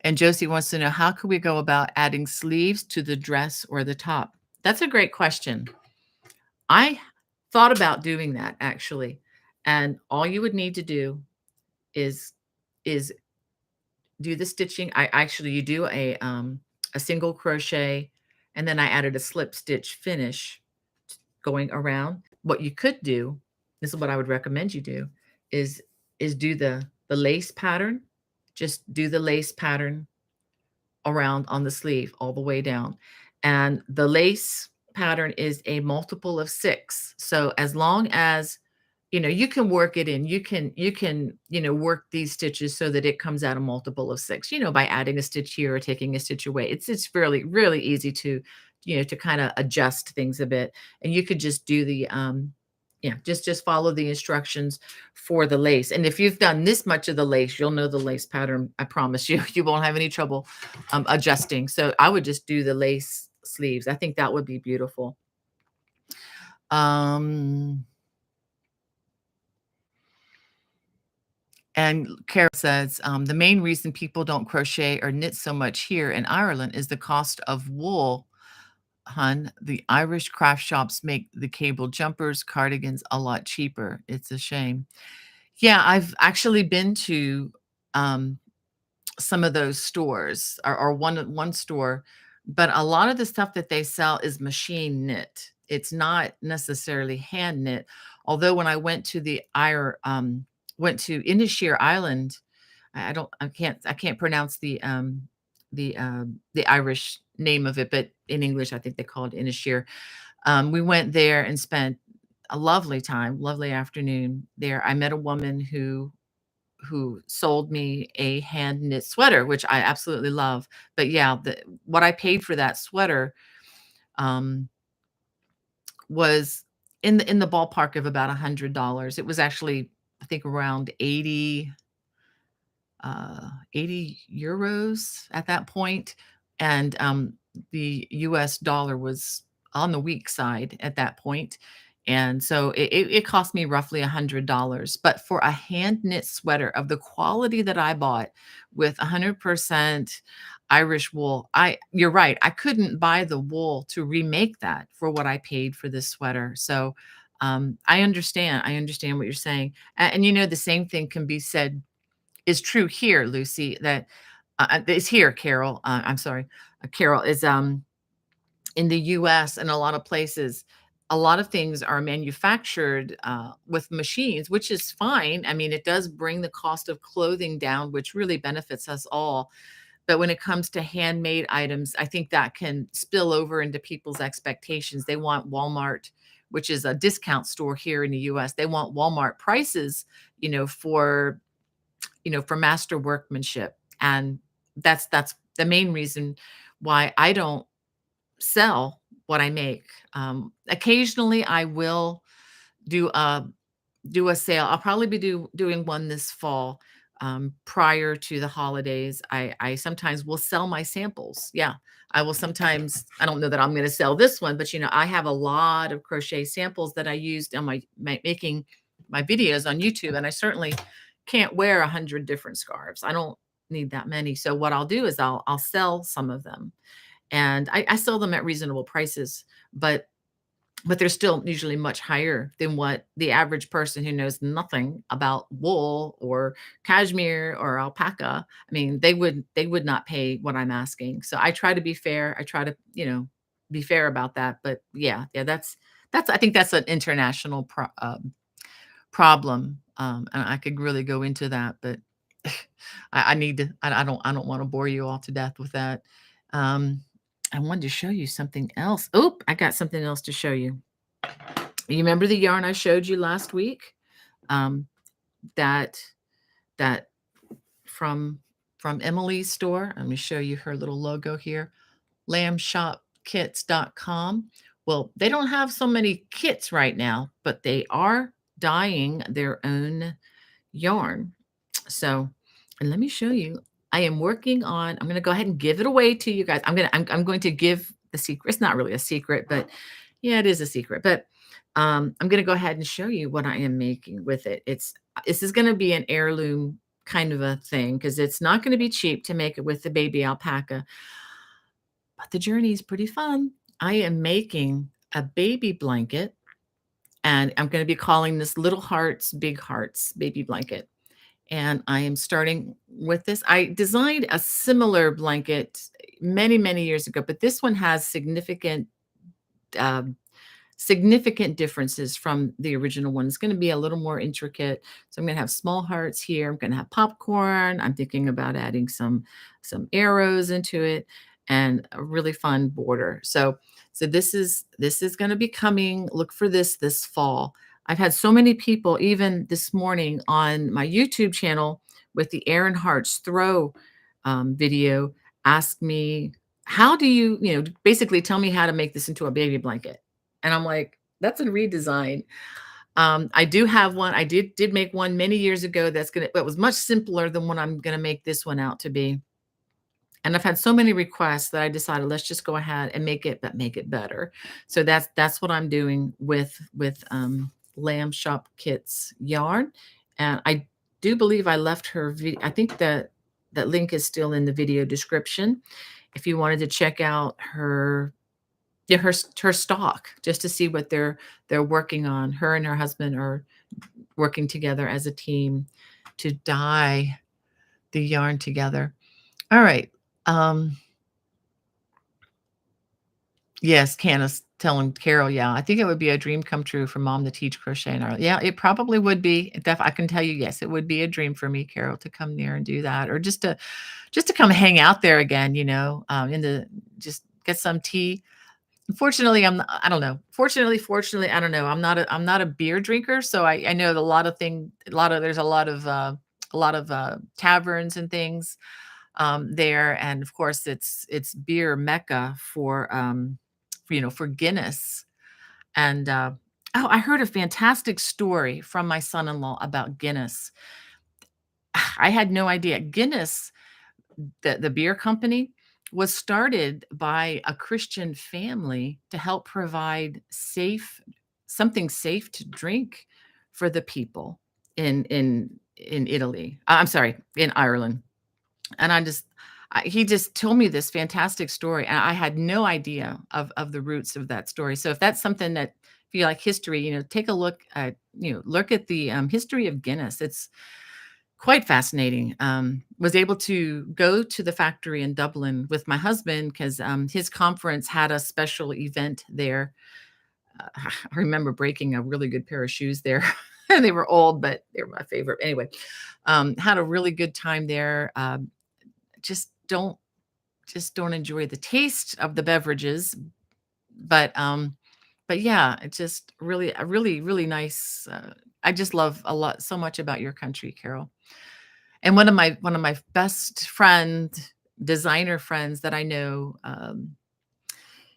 and Josie wants to know, how can we go about adding sleeves to the dress or the top? That's a great question. I thought about doing that actually, and all you would need to do is is do the stitching. I actually you do a single crochet, and then I added a slip stitch finish going around. What you could do, this is what I would recommend you do, is do the lace pattern. Just do the lace pattern around on the sleeve all the way down. And the lace pattern is a multiple of 6. So as long as you can work it in, you can work these stitches so that it comes out a multiple of 6, by adding a stitch here or taking a stitch away. It's fairly really easy to kind of adjust things a bit. And you could just do the yeah, just follow the instructions for the lace. And if you've done this much of the lace, you'll know the lace pattern. I promise you, you won't have any trouble adjusting. So I would just do the lace sleeves. I think that would be beautiful. Um, and Carol says, the main reason people don't crochet or knit so much here in Ireland is the cost of wool. Hun, the Irish craft shops make the cable jumpers, cardigans a lot cheaper. It's a shame. Yeah, I've actually been to um, some of those stores, or one store, but a lot of the stuff that they sell is machine knit. It's not necessarily hand knit. Although when I went to Inisheer Island, I don't I can't pronounce the Irish name of it, but in English I think they call it Inisheer. We went there and spent a lovely time, lovely afternoon there. I met a woman who sold me a hand knit sweater, which I absolutely love. But yeah, what I paid for that sweater um, was in the ballpark of about $100. It was actually, I think, around 80 euros at that point. And the US dollar was on the weak side at that point. And so it cost me roughly $100. But for a hand knit sweater of the quality that I bought with 100% Irish wool, you're right, I couldn't buy the wool to remake that for what I paid for this sweater. So I understand. I understand what you're saying. And the same thing can be said is true here, Lucy, that is here, Carol. I'm sorry, Carol is in the US and a lot of places. A lot of things are manufactured with machines, which is fine. I mean, it does bring the cost of clothing down, which really benefits us all. But when it comes to handmade items, I think that can spill over into people's expectations. They want Walmart, which is a discount store here in the US. They want Walmart prices, for for master workmanship. And that's the main reason why I don't sell what I make. Occasionally I will do a sale. I'll probably be doing one this fall, prior to the holidays. I sometimes will sell my samples. Yeah, I will sometimes, I don't know that I'm going to sell this one, but I have a lot of crochet samples that I used on my making my videos on YouTube, and I certainly can't wear 100 different scarves. I don't need that many. So what I'll do is I'll sell some of them, and I sell them at reasonable prices, but they're still usually much higher than what the average person who knows nothing about wool or cashmere or alpaca. I mean, they would not pay what I'm asking. So I try to be fair. I try to, be fair about that. But yeah, that's I think that's an international problem. And I could really go into that, but I need to. I don't want to bore you all to death with that. Um, I wanted to show you something else. Oh, I got something else to show you. You remember the yarn I showed you last week? Um, that that from Emily's store. Let me show you her little logo here. Lambshopkits.com. Well, they don't have so many kits right now, but they are dyeing their own yarn. So, and let me show you. I am working on, I'm going to go ahead and give it away to you guys. I'm going to give the secret. It's not really a secret, but yeah, it is a secret. But I'm going to go ahead and show you what I am making with it. This is going to be an heirloom kind of a thing, because it's not going to be cheap to make it with the baby alpaca, but the journey is pretty fun. I am making a baby blanket, and I'm going to be calling this Little Hearts, Big Hearts baby blanket. And I am starting with this. I designed a similar blanket many, many years ago, but this one has um, significant differences from the original one. It's going to be a little more intricate. So I'm going to have small hearts here. I'm going to have popcorn. I'm thinking about adding some arrows into it, and a really fun border. So this is going to be coming. Look for this fall. I've had so many people, even this morning on my YouTube channel with the Aaron Hart's throw video, ask me, how do you, basically tell me how to make this into a baby blanket. And I'm like, that's a redesign. I do have one. I did make one many years ago that was much simpler than what I'm gonna make this one out to be. And I've had so many requests that I decided, let's just go ahead and make it, but make it better. So that's what I'm doing with Lamb Shop Kits yarn. And I do believe I left her. I think that link is still in the video description. If you wanted to check out her, yeah, her stock, just to see what they're working on. Her and her husband are working together as a team to dye the yarn together. All right. Yes, Candace telling Carol, yeah, I think it would be a dream come true for mom to teach crochet in Ireland. Yeah, it probably would be. I can tell you, yes, it would be a dream for me, Carol, to come there and do that, or just to come hang out there again, just get some tea. Fortunately, I don't know. Fortunately, I don't know. I'm not a beer drinker, so I know there's a lot of taverns and things there, and of course it's beer mecca for Guinness. And oh, I heard a fantastic story from my son-in-law about Guinness. I had no idea. Guinness, the beer company, was started by a Christian family to help provide something safe to drink for the people in Italy. I'm sorry, in Ireland. And he just told me this fantastic story, and I had no idea of the roots of that story. So if that's something that, if you like history, take a look at, look at the history of Guinness. It's quite fascinating. Was able to go to the factory in Dublin with my husband because his conference had a special event there. I remember breaking a really good pair of shoes there. And they were old, but they were my favorite. Anyway, had a really good time there. Just don't enjoy the taste of the beverages, but yeah, it's just really a really nice. I just love so much about your country, Carol. And one of my best designer friends that I know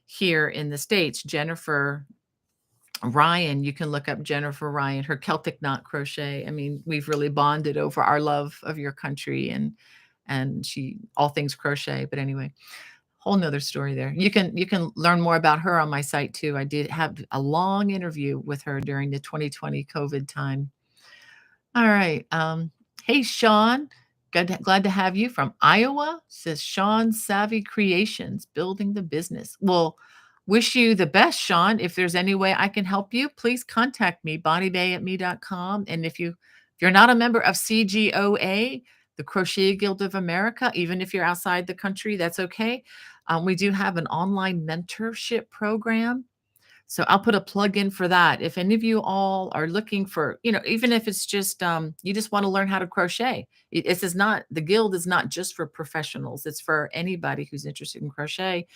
here in the States, Jennifer Ryan. You can look up Jennifer Ryan, her Celtic knot crochet. I mean, we've really bonded over our love of your country, and she all things crochet. But anyway, whole nother story there. You can learn more about her on my site too. I did have a long interview with her during the 2020 COVID time. All right. Hey, Sean. Glad to have you from Iowa. Says Sean Savvy Creations, building the business. Well, wish you the best, Sean. If there's any way I can help you, please contact me, bonniebay@me.com. And if you're not a member of CGOA, the Crochet Guild of America, even if you're outside the country, that's okay. We do have an online mentorship program, so I'll put a plug in for that. If any of you all are looking for, even if it's just you just want to learn how to crochet, this is not the guild is not just for professionals. It's for anybody who's interested in crochet.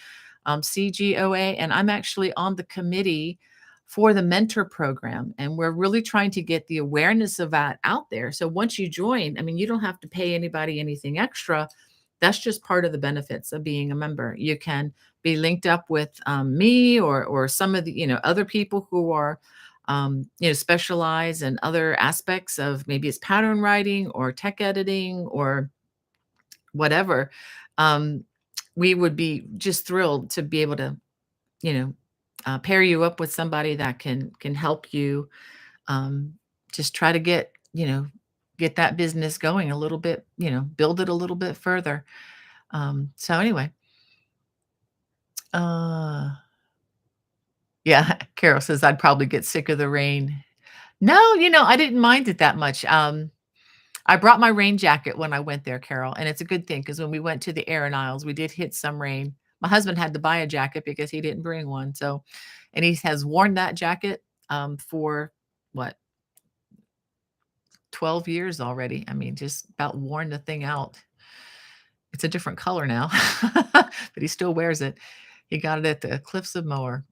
CGOA, and I'm actually on the committee for the mentor program, and we're really trying to get the awareness of that out there. So once you join, I mean, you don't have to pay anybody anything extra. That's just part of the benefits of being a member. You can be linked up with me or some of the other people who are specialize in other aspects of, maybe it's pattern writing or tech editing or whatever. We would be just thrilled to be able to you know pair you up with somebody that can help you, um, just try to get that business going a little bit, build it a little bit further. So anyway, uh, yeah, Carol says I'd probably get sick of the rain. No, I didn't mind it that much. I brought my rain jacket when I went there, Carol, and it's a good thing because when we went to the Aran Isles, we did hit some rain. My husband had to buy a jacket because he didn't bring one. So, and he has worn that jacket for what, 12 years already. I mean, just about worn the thing out. It's a different color now, but he still wears it. He got it at the Cliffs of Moher.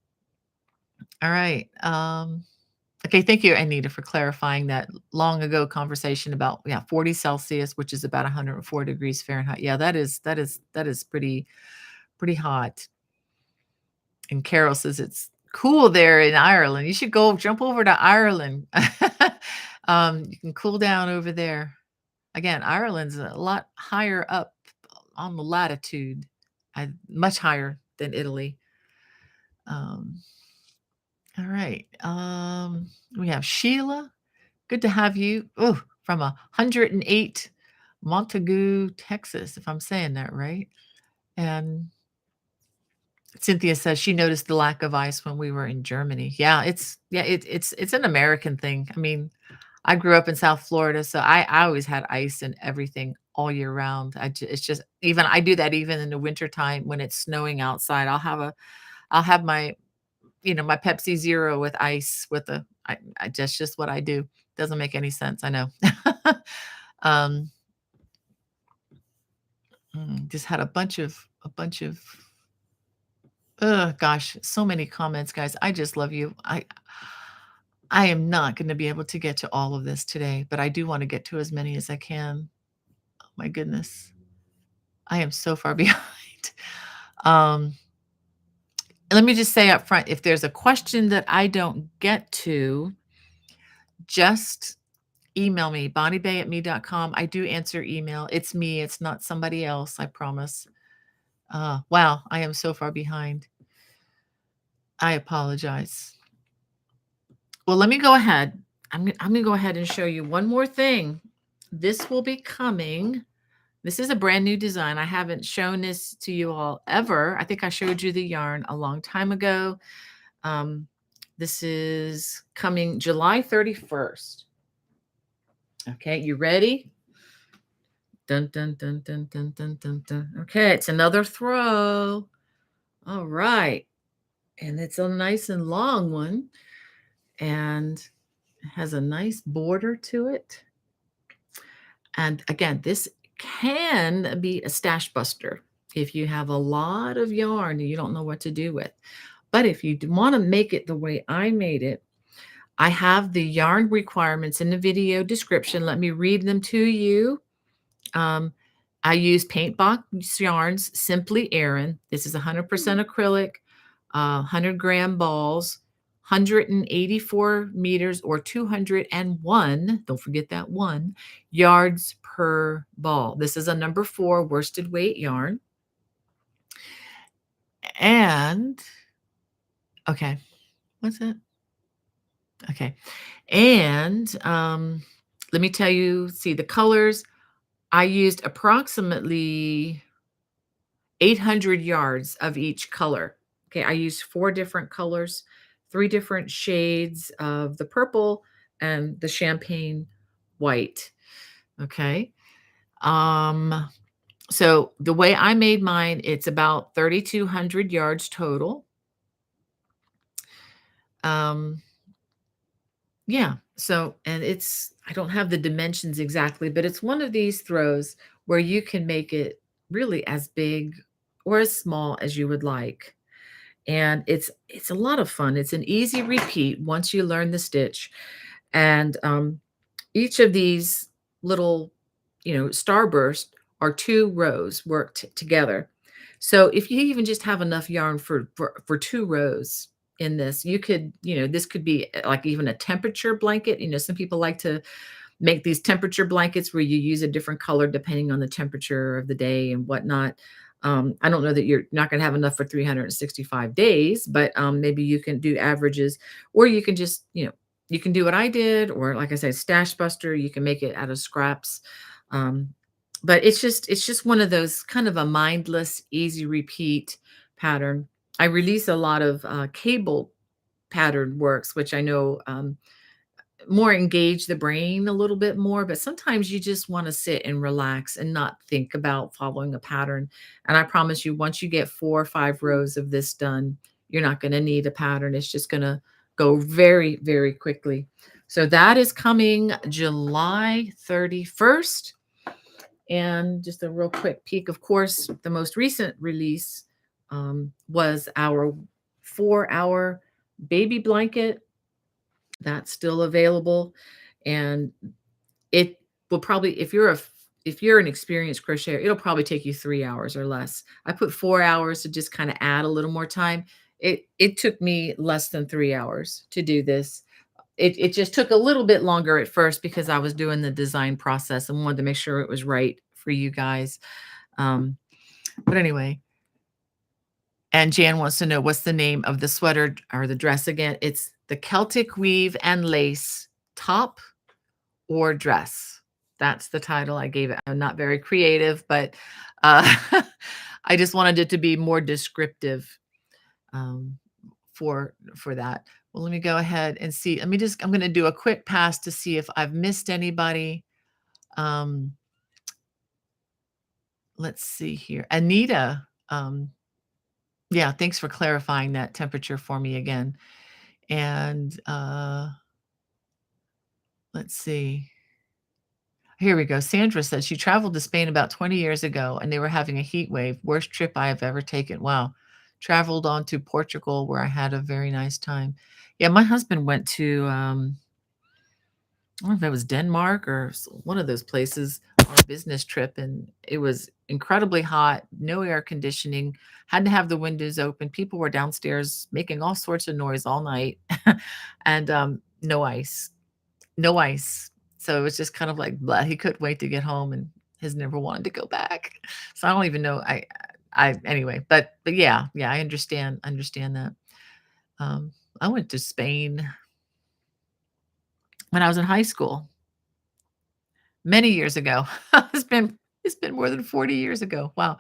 All right. Okay, thank you, Anita, for clarifying that long ago conversation about 40 Celsius, which is about 104 degrees Fahrenheit. Yeah, that is pretty hot. And Carol says it's cool there in Ireland. You should go jump over to Ireland. You can cool down over there. Again, Ireland's a lot higher up on the latitude, much higher than Italy. All right. We have Sheila. Good to have you. Oh, from 108 Montague, Texas, if I'm saying that right. And Cynthia says she noticed the lack of ice when we were in Germany. Yeah, it's an American thing. I mean, I grew up in South Florida, so I always had ice and everything all year round. It's just, even I do that even in the wintertime when it's snowing outside. I'll have my Pepsi Zero with ice with that's just what I do. Doesn't make any sense, I know. um, just had a bunch of oh gosh, so many comments, guys. I just love you. I am not going to be able to get to all of this today, but I do want to get to as many as I can. Oh my goodness. I am so far behind. Um, let me just say up front, if there's a question that I don't get to, just email me, bonniebay@me.com. I do answer email. It's me. It's not somebody else. I promise. Wow. I am so far behind. I apologize. Well, let me go ahead. I'm going to go ahead and show you one more thing. This will be coming. This is a brand new design. I haven't shown this to you all ever. I think I showed you the yarn a long time ago. This is coming July 31st. Okay, you ready? Dun, dun, dun, dun, dun, dun, dun, dun. Okay, it's another throw. All right. And it's a nice and long one. And it has a nice border to it. And again, this can be a stash buster if you have a lot of yarn and you don't know what to do with. But if you want to make it the way I made it, I have the yarn requirements in the video description. Let me read them to you. I use paint box yarns, Simply Aran. This is 100% acrylic, 100-gram balls, 184 meters or 201, don't forget that one, yards per ball. This is a number 4 worsted weight yarn. And okay, what's that? Okay. And let me tell you, see the colors. I used approximately 800 yards of each color. Okay, I used 4 different colors, 3 different shades of the purple and the champagne white. Okay. Um, so the way I made mine, it's about 3,200 yards total. Um, yeah. So, and it's, I don't have the dimensions exactly, but it's one of these throws where you can make it really as big or as small as you would like. And it's a lot of fun. It's an easy repeat once you learn the stitch. And each of these little, starburst are 2 rows worked together. So if you even just have enough yarn for 2 rows in this, you could, this could be like even a temperature blanket. Some people like to make these temperature blankets where you use a different color depending on the temperature of the day and whatnot. I don't know that you're not going to have enough for 365 days, but maybe you can do averages, or you can just, you can do what I did, or like I said, stash buster. You can make it out of scraps. Um, but it's just one of those kind of a mindless, easy repeat pattern. I release a lot of cable pattern works, which I know more engage the brain a little bit more, but sometimes you just want to sit and relax and not think about following a pattern. And I promise you, once you get 4 or 5 rows of this done, you're not going to need a pattern. It's just going to go very, very quickly. So that is coming July 31st. And just a real quick peek, of course, the most recent release was our 4-hour baby blanket. That's still available, and it will probably, if you're an experienced crocheter, it'll probably take you 3 hours or less. I put 4 hours to just kinda add a little more time. It took me less than 3 hours to do this. It just took a little bit longer at first because I was doing the design process and wanted to make sure it was right for you guys. Um, but anyway, and Jan wants to know what's the name of the sweater or the dress again. It's the Celtic weave and lace top or dress. That's the title I gave it. I'm not very creative, but uh, I just wanted it to be more descriptive um, for that. Well, let me go ahead and see. I'm going to do a quick pass to see if I've missed anybody. Um, let's see here. Anita, yeah, thanks for clarifying that temperature for me again. And let's see. Here we go. Sandra said she traveled to Spain about 20 years ago and they were having a heat wave. Worst trip I have ever taken. Wow. Traveled on to Portugal where I had a very nice time. Yeah, my husband went to, I don't know if it was Denmark or one of those places on a business trip, and it was incredibly hot, no air conditioning, had to have the windows open. People were downstairs making all sorts of noise all night, and no ice, no ice. So it was just kind of like blah. He couldn't wait to get home and has never wanted to go back. So I don't even know. Anyway, but yeah, I understand that. Um, I went to Spain when I was in high school many years ago. It's been more than 40 years ago. Wow.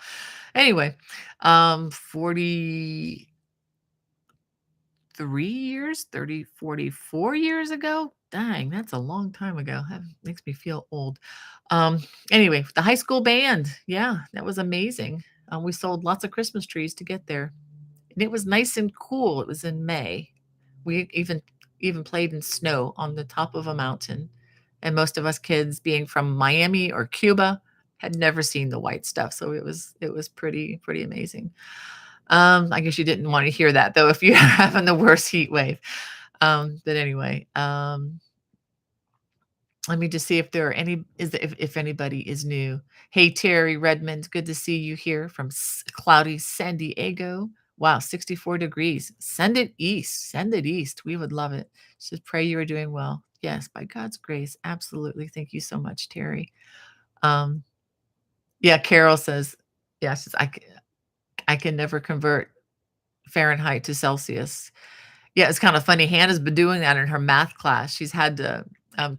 Anyway, 43 years, 30, 44 years ago. Dang, that's a long time ago. That makes me feel old. Um, anyway, the high school band. Yeah, that was amazing. We sold lots of Christmas trees to get there. And it was nice and cool. It was in May. We even played in snow on the top of a mountain. And most of us kids being from Miami or Cuba had never seen the white stuff. So it was pretty amazing. I guess you didn't want to hear that though if you're having the worst heat wave. But anyway, let me just see if there are any is if anybody is new. Hey Terry Redmond, good to see you here from cloudy San Diego. Wow, 64 degrees. Send it east. Send it east. We would love it. Just pray you are doing well. Yes, by God's grace. Absolutely. Thank you so much, Terry. Um, yeah, Carol says, yes, I can never convert Fahrenheit to Celsius. Yeah, it's kind of funny. Hannah's been doing that in her math class. She's had to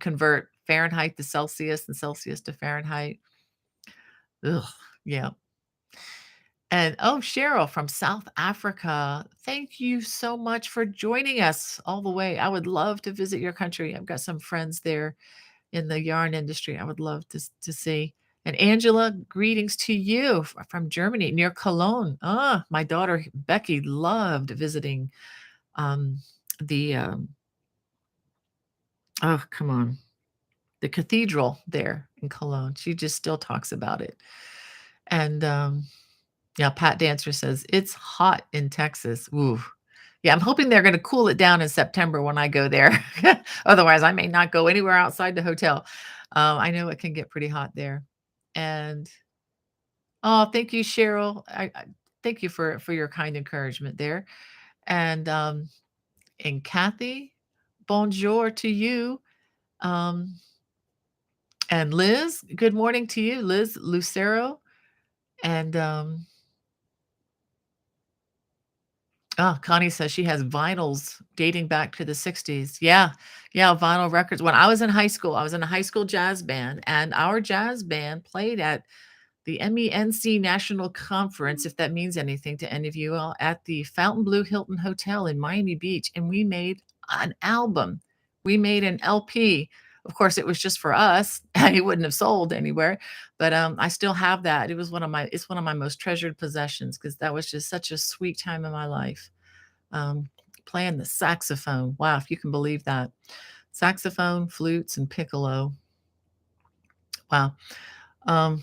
convert Fahrenheit to Celsius and Celsius to Fahrenheit. Ugh, yeah. And oh, Cheryl from South Africa, thank you so much for joining us all the way. I would love to visit your country. I've got some friends there in the yarn industry. I would love to see. And Angela, greetings to you from Germany near Cologne. Ah, my daughter Becky loved visiting um, the oh, come on, the cathedral there in Cologne. She just still talks about it. And yeah, Pat Dancer says it's hot in Texas. Ooh. Yeah, I'm hoping they're going to cool it down in September when I go there. Otherwise, I may not go anywhere outside the hotel. I know it can get pretty hot there. And oh, thank you, Cheryl. I thank you for your kind encouragement there. And and Kathy, bonjour to you. Um, and Liz, good morning to you, Liz Lucero. And oh, Connie says she has vinyls dating back to the 60s. Yeah. Yeah, vinyl records. When I was in high school, I was in a high school jazz band, and our jazz band played at the MENC National Conference, if that means anything to any of you all, at the Fontainebleau Hilton Hotel in Miami Beach, and we made an album. We made an LP. Of course, it was just for us. It wouldn't have sold anywhere, but I still have that. It's one of my most treasured possessions because that was just such a sweet time in my life. Um, Playing the saxophone. Wow, if you can believe that. Saxophone, flutes, and piccolo. Wow.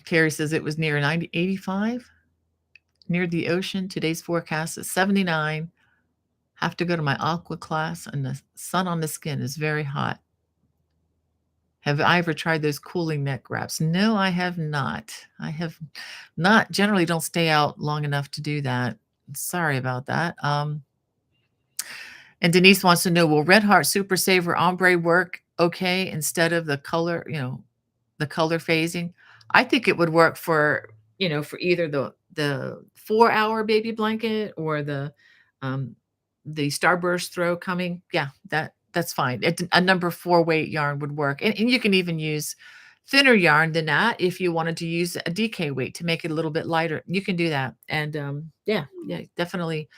Carrie says it was near 85 near the ocean. Today's forecast is 79. Have to go to my aqua class, and the sun on the skin is very hot. Have I ever tried those cooling neck wraps? No, I have not. I have not. Generally, don't stay out long enough to do that. Sorry about that. And Denise wants to know, will Red Heart Super Saver ombre work okay instead of the color, the color phasing? I think it would work for, for either the 4-hour baby blanket or the starburst throw coming. Yeah, that's fine. A number 4 weight yarn would work. And you can even use thinner yarn than that if you wanted to use a DK weight to make it a little bit lighter. You can do that. And yeah, definitely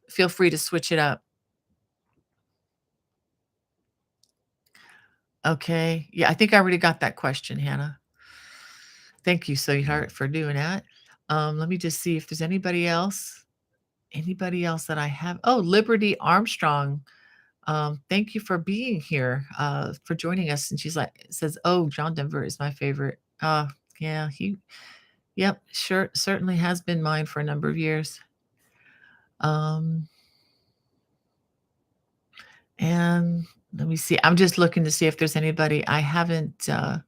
feel free to switch it up. Okay. Yeah, I think I already got that question, Hannah. Thank you, sweetheart, for doing that. Let me just see if there's anybody else. Anybody else that I have? Oh, Liberty Armstrong. Thank you for being here, for joining us. And she's like, says, "Oh, John Denver is my favorite." Yeah, yep, sure, certainly has been mine for a number of years. Um, and let me see. I'm just looking to see if there's anybody I haven't uh,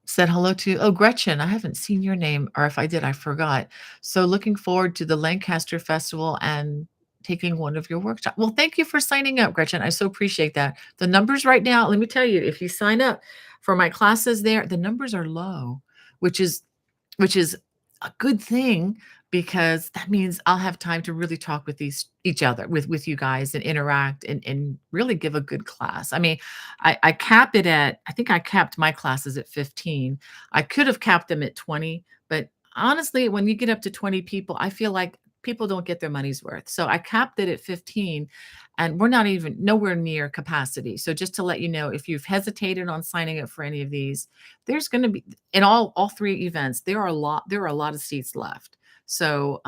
said hello to. Oh, Gretchen, I haven't seen your name, or if I did, I forgot. So looking forward to the Lancaster Festival and taking one of your workshops. Well, thank you for signing up, Gretchen. I so appreciate that. The numbers right now, let me tell you, if you sign up for my classes there, the numbers are low, which is which is a good thing because that means I'll have time to really talk with each other, with you guys, and interact and really give a good class. I mean, I cap it at, I think I capped my classes at 15. I could have capped them at 20, but honestly, when you get up to 20 people, I feel like people don't get their money's worth. So I capped it at 15, and we're not even nowhere near capacity. So just to let you know, if you've hesitated on signing up for any of these, there's going to be, in all 3 events, there are a lot of seats left. So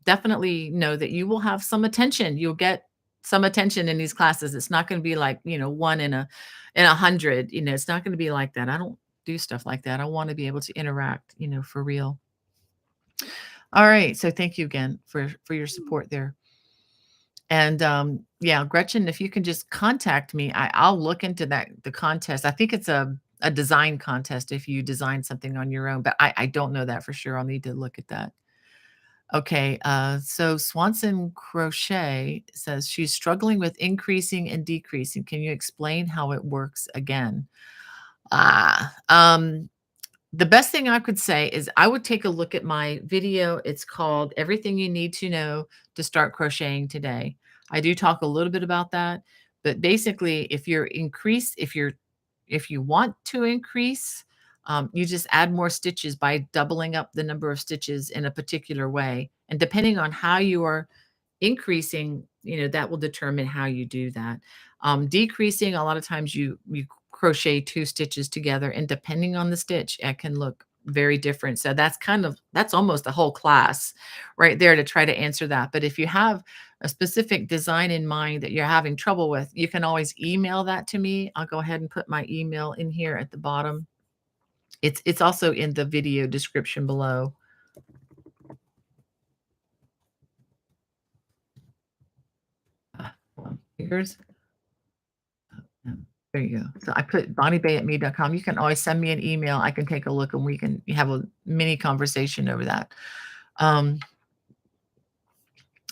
definitely know that you will have some attention. You'll get some attention in these classes. It's not going to be like, one in 100. It's not going to be like that. I don't do stuff like that. I want to be able to interact, for real. All right. So thank you again for your support there. And yeah, Gretchen, if you can just contact me, I'll look into the contest. I think it's a design contest if you design something on your own, but I don't know that for sure. I'll need to look at that. Okay, so Swanson Crochet says she's struggling with increasing and decreasing. Can you explain how it works again? Ah, The best thing I could say is I would take a look at my video. It's called Everything You Need to Know to Start Crocheting Today. I do talk a little bit about that, but basically if you want to increase, you just add more stitches by doubling up the number of stitches in a particular way. And depending on how you are increasing, that will determine how you do that. Decreasing, a lot of times you crochet 2 stitches together, and depending on the stitch, it can look very different. So that's almost a whole class right there to try to answer that. But if you have a specific design in mind that you're having trouble with, you can always email that to me. I'll go ahead and put my email in here at the bottom. It's also in the video description below. Fingers. Yeah, there you go. So I put bonniebay@me.com. You can always send me an email. I can take a look and we can have a mini conversation over that. Um,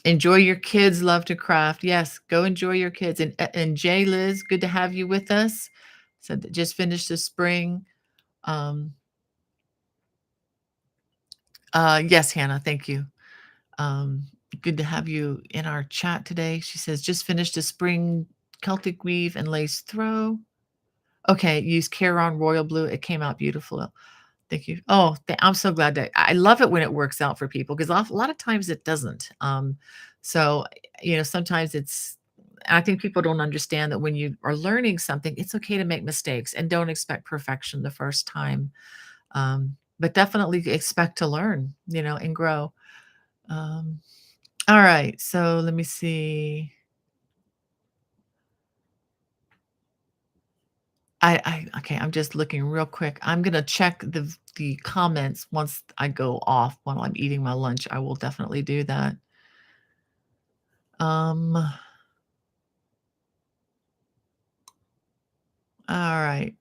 enjoy your kids love to craft. Yes, go enjoy your kids. And Jay Liz, good to have you with us. Said that just finished the spring. Um, yes, Hannah, thank you. Um, good to have you in our chat today. She says, just finished a spring Celtic weave and lace throw. Okay, use Caron Royal Blue. It came out beautiful. Thank you. Oh, I'm so glad that I love it when it works out for people because a lot of times it doesn't. So, sometimes I think people don't understand that when you are learning something, it's okay to make mistakes and don't expect perfection the first time. But definitely expect to learn, and grow. All right. So let me see. Okay, I'm just looking real quick. I'm gonna check the comments once I go off while I'm eating my lunch. I will definitely do that. All right.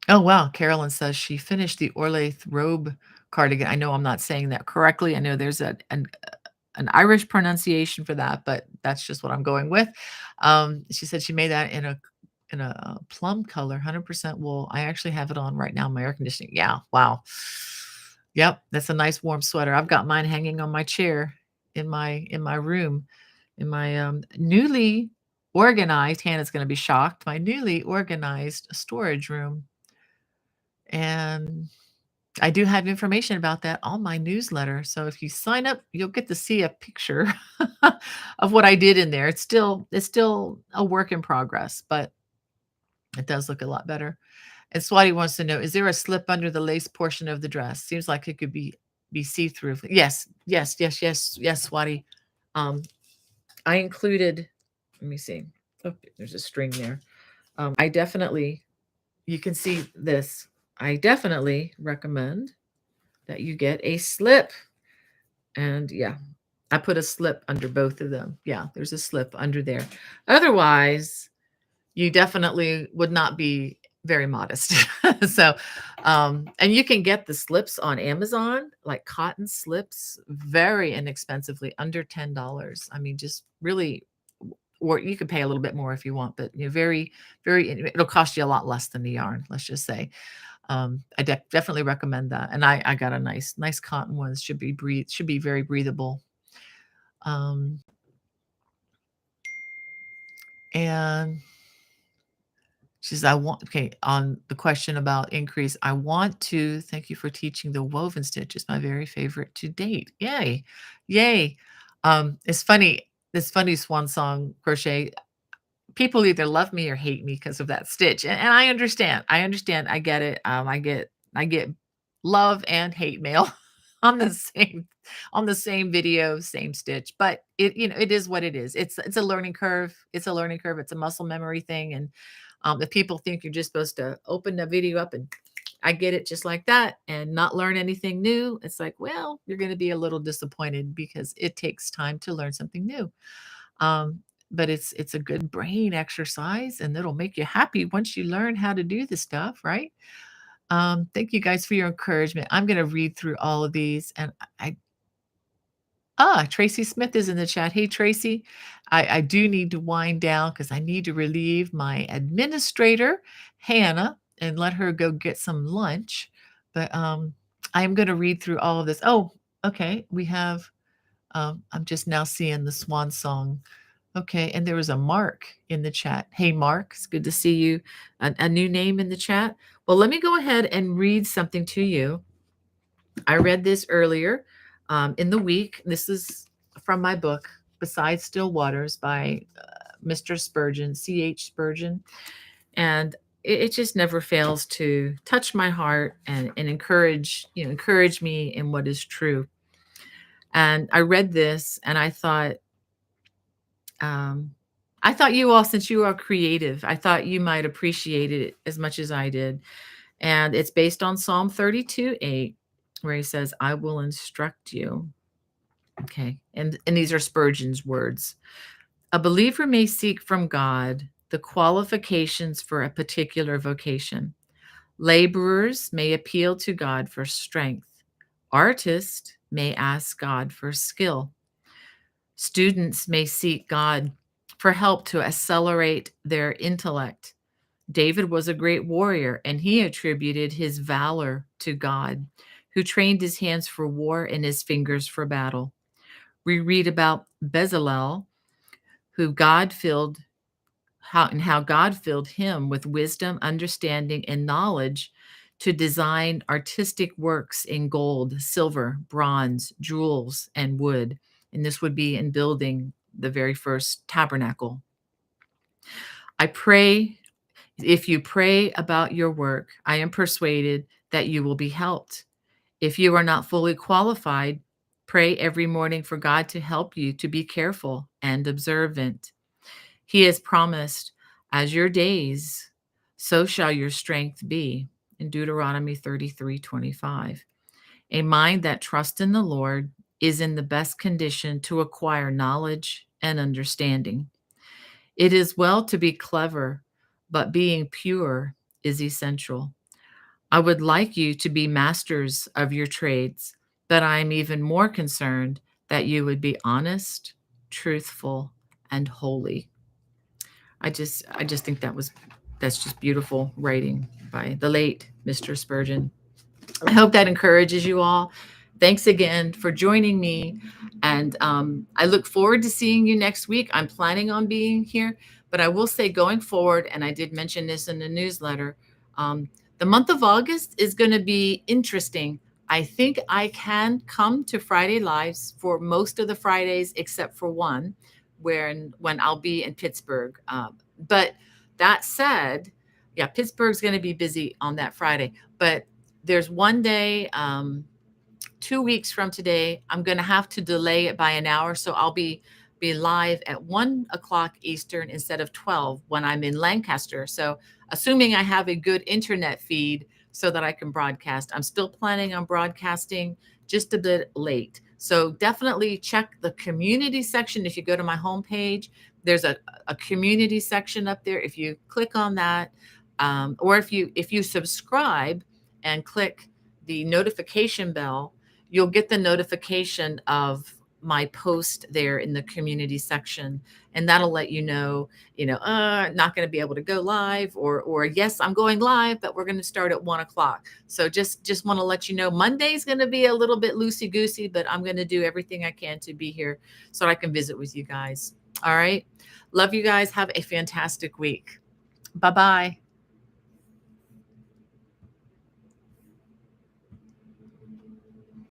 Oh wow, Carolyn says she finished the Orlaith robe cardigan. I know I'm not saying that correctly. I know there's an Irish pronunciation for that, but that's just what I'm going with. She said she made that in a plum color, 100% wool. I actually have it on right now in my air conditioning. Yeah, wow. Yep, that's a nice warm sweater. I've got mine hanging on my chair in my room, in my newly organized. Hannah's going to be shocked. My newly organized storage room, and I do have information about that on my newsletter. So if you sign up, you'll get to see a picture of what I did in there. It's still a work in progress, but it does look a lot better. And Swati wants to know, is there a slip under the lace portion of the dress? Seems like it could be see-through. Yes, yes, yes, yes, yes, Swati. I included, let me see. Oh, there's a string there. I definitely, you can see this. I definitely recommend that you get a slip. And yeah, I put a slip under both of them. Yeah, there's a slip under there. Otherwise, you definitely would not be very modest. So, and you can get the slips on Amazon, like cotton slips, very inexpensively, under $10. I mean, just really, or you can pay a little bit more if you want, but very, very, it'll cost you a lot less than the yarn, let's just say. I definitely recommend that. And I got a nice cotton ones. Should be very breathable. Um, and she says, okay, on the question about increase, I want to thank you for teaching the woven stitch. It's my very favorite to date. Yay. Yay. It's funny. This funny swan song crochet. People either love me or hate me because of that stitch. And I understand. I understand. I get it. I get love and hate mail on the same video, same stitch. But it is what it is. It's a learning curve. It's a learning curve. It's a muscle memory thing. And if people think you're just supposed to open the video up and I get it just like that and not learn anything new, it's like, well, you're going to be a little disappointed because it takes time to learn something new. Um, but it's a good brain exercise and it'll make you happy once you learn how to do the stuff, right? Thank you guys for your encouragement. I'm going to read through all of these and Tracy Smith is in the chat. Hey, Tracy, I do need to wind down because I need to relieve my administrator, Hannah, and let her go get some lunch. But I'm going to read through all of this. Oh, okay. We have, I'm just now seeing the swan song. Okay. And there was a Mark in the chat. Hey, Mark, it's good to see you. A new name in the chat. Well, let me go ahead and read something to you. I read this earlier in the week. This is from my book, Beside Still Waters by Mr. Spurgeon, C.H. Spurgeon. And it just never fails to touch my heart and encourage me in what is true. And I read this and um, I thought you all, since you are creative, I thought you might appreciate it as much as I did. And it's based on Psalm 32:8, where he says, I will instruct you. Okay. And these are Spurgeon's words. A believer may seek from God the qualifications for a particular vocation. Laborers may appeal to God for strength. Artists may ask God for skill. Students may seek God for help to accelerate their intellect. David was a great warrior, and he attributed his valor to God, who trained his hands for war and his fingers for battle. We read about Bezalel, who God filled how God filled him with wisdom, understanding, and knowledge to design artistic works in gold, silver, bronze, jewels, and wood. And this would be in building the very first tabernacle. I pray, if you pray about your work, I am persuaded that you will be helped. If you are not fully qualified, pray every morning for God to help you to be careful and observant. He has promised, as your days, so shall your strength be, in Deuteronomy 33:25. A mind that trusts in the Lord is in the best condition to acquire knowledge and understanding. It is well to be clever, but being pure is essential. I would like you to be masters of your trades, but I am even more concerned that you would be honest, truthful, and holy. I just think that's just beautiful writing by the late Mr. Spurgeon. I hope that encourages you all. Thanks again for joining me. And I look forward to seeing you next week. I'm planning on being here, but I will say going forward, and I did mention this in the newsletter, the month of August is going to be interesting. I think I can come to Friday Lives for most of the Fridays except for one, when I'll be in Pittsburgh. But that said, yeah, Pittsburgh's going to be busy on that Friday. But there's one day, 2 weeks from today, I'm going to have to delay it by an hour. So I'll be live at 1 o'clock Eastern instead of 12 when I'm in Lancaster. So assuming I have a good internet feed so that I can broadcast, I'm still planning on broadcasting just a bit late. So definitely check the community section. If you go to my homepage, there's a community section up there. If you click on that, or if you subscribe and click the notification bell, you'll get the notification of my post there in the community section, and that'll let you know, not going to be able to go live, or yes, I'm going live, but we're going to start at 1 o'clock. So just want to let you know, Monday's going to be a little bit loosey goosey, but I'm going to do everything I can to be here so I can visit with you guys. All right. Love you guys. Have a fantastic week. Bye-bye.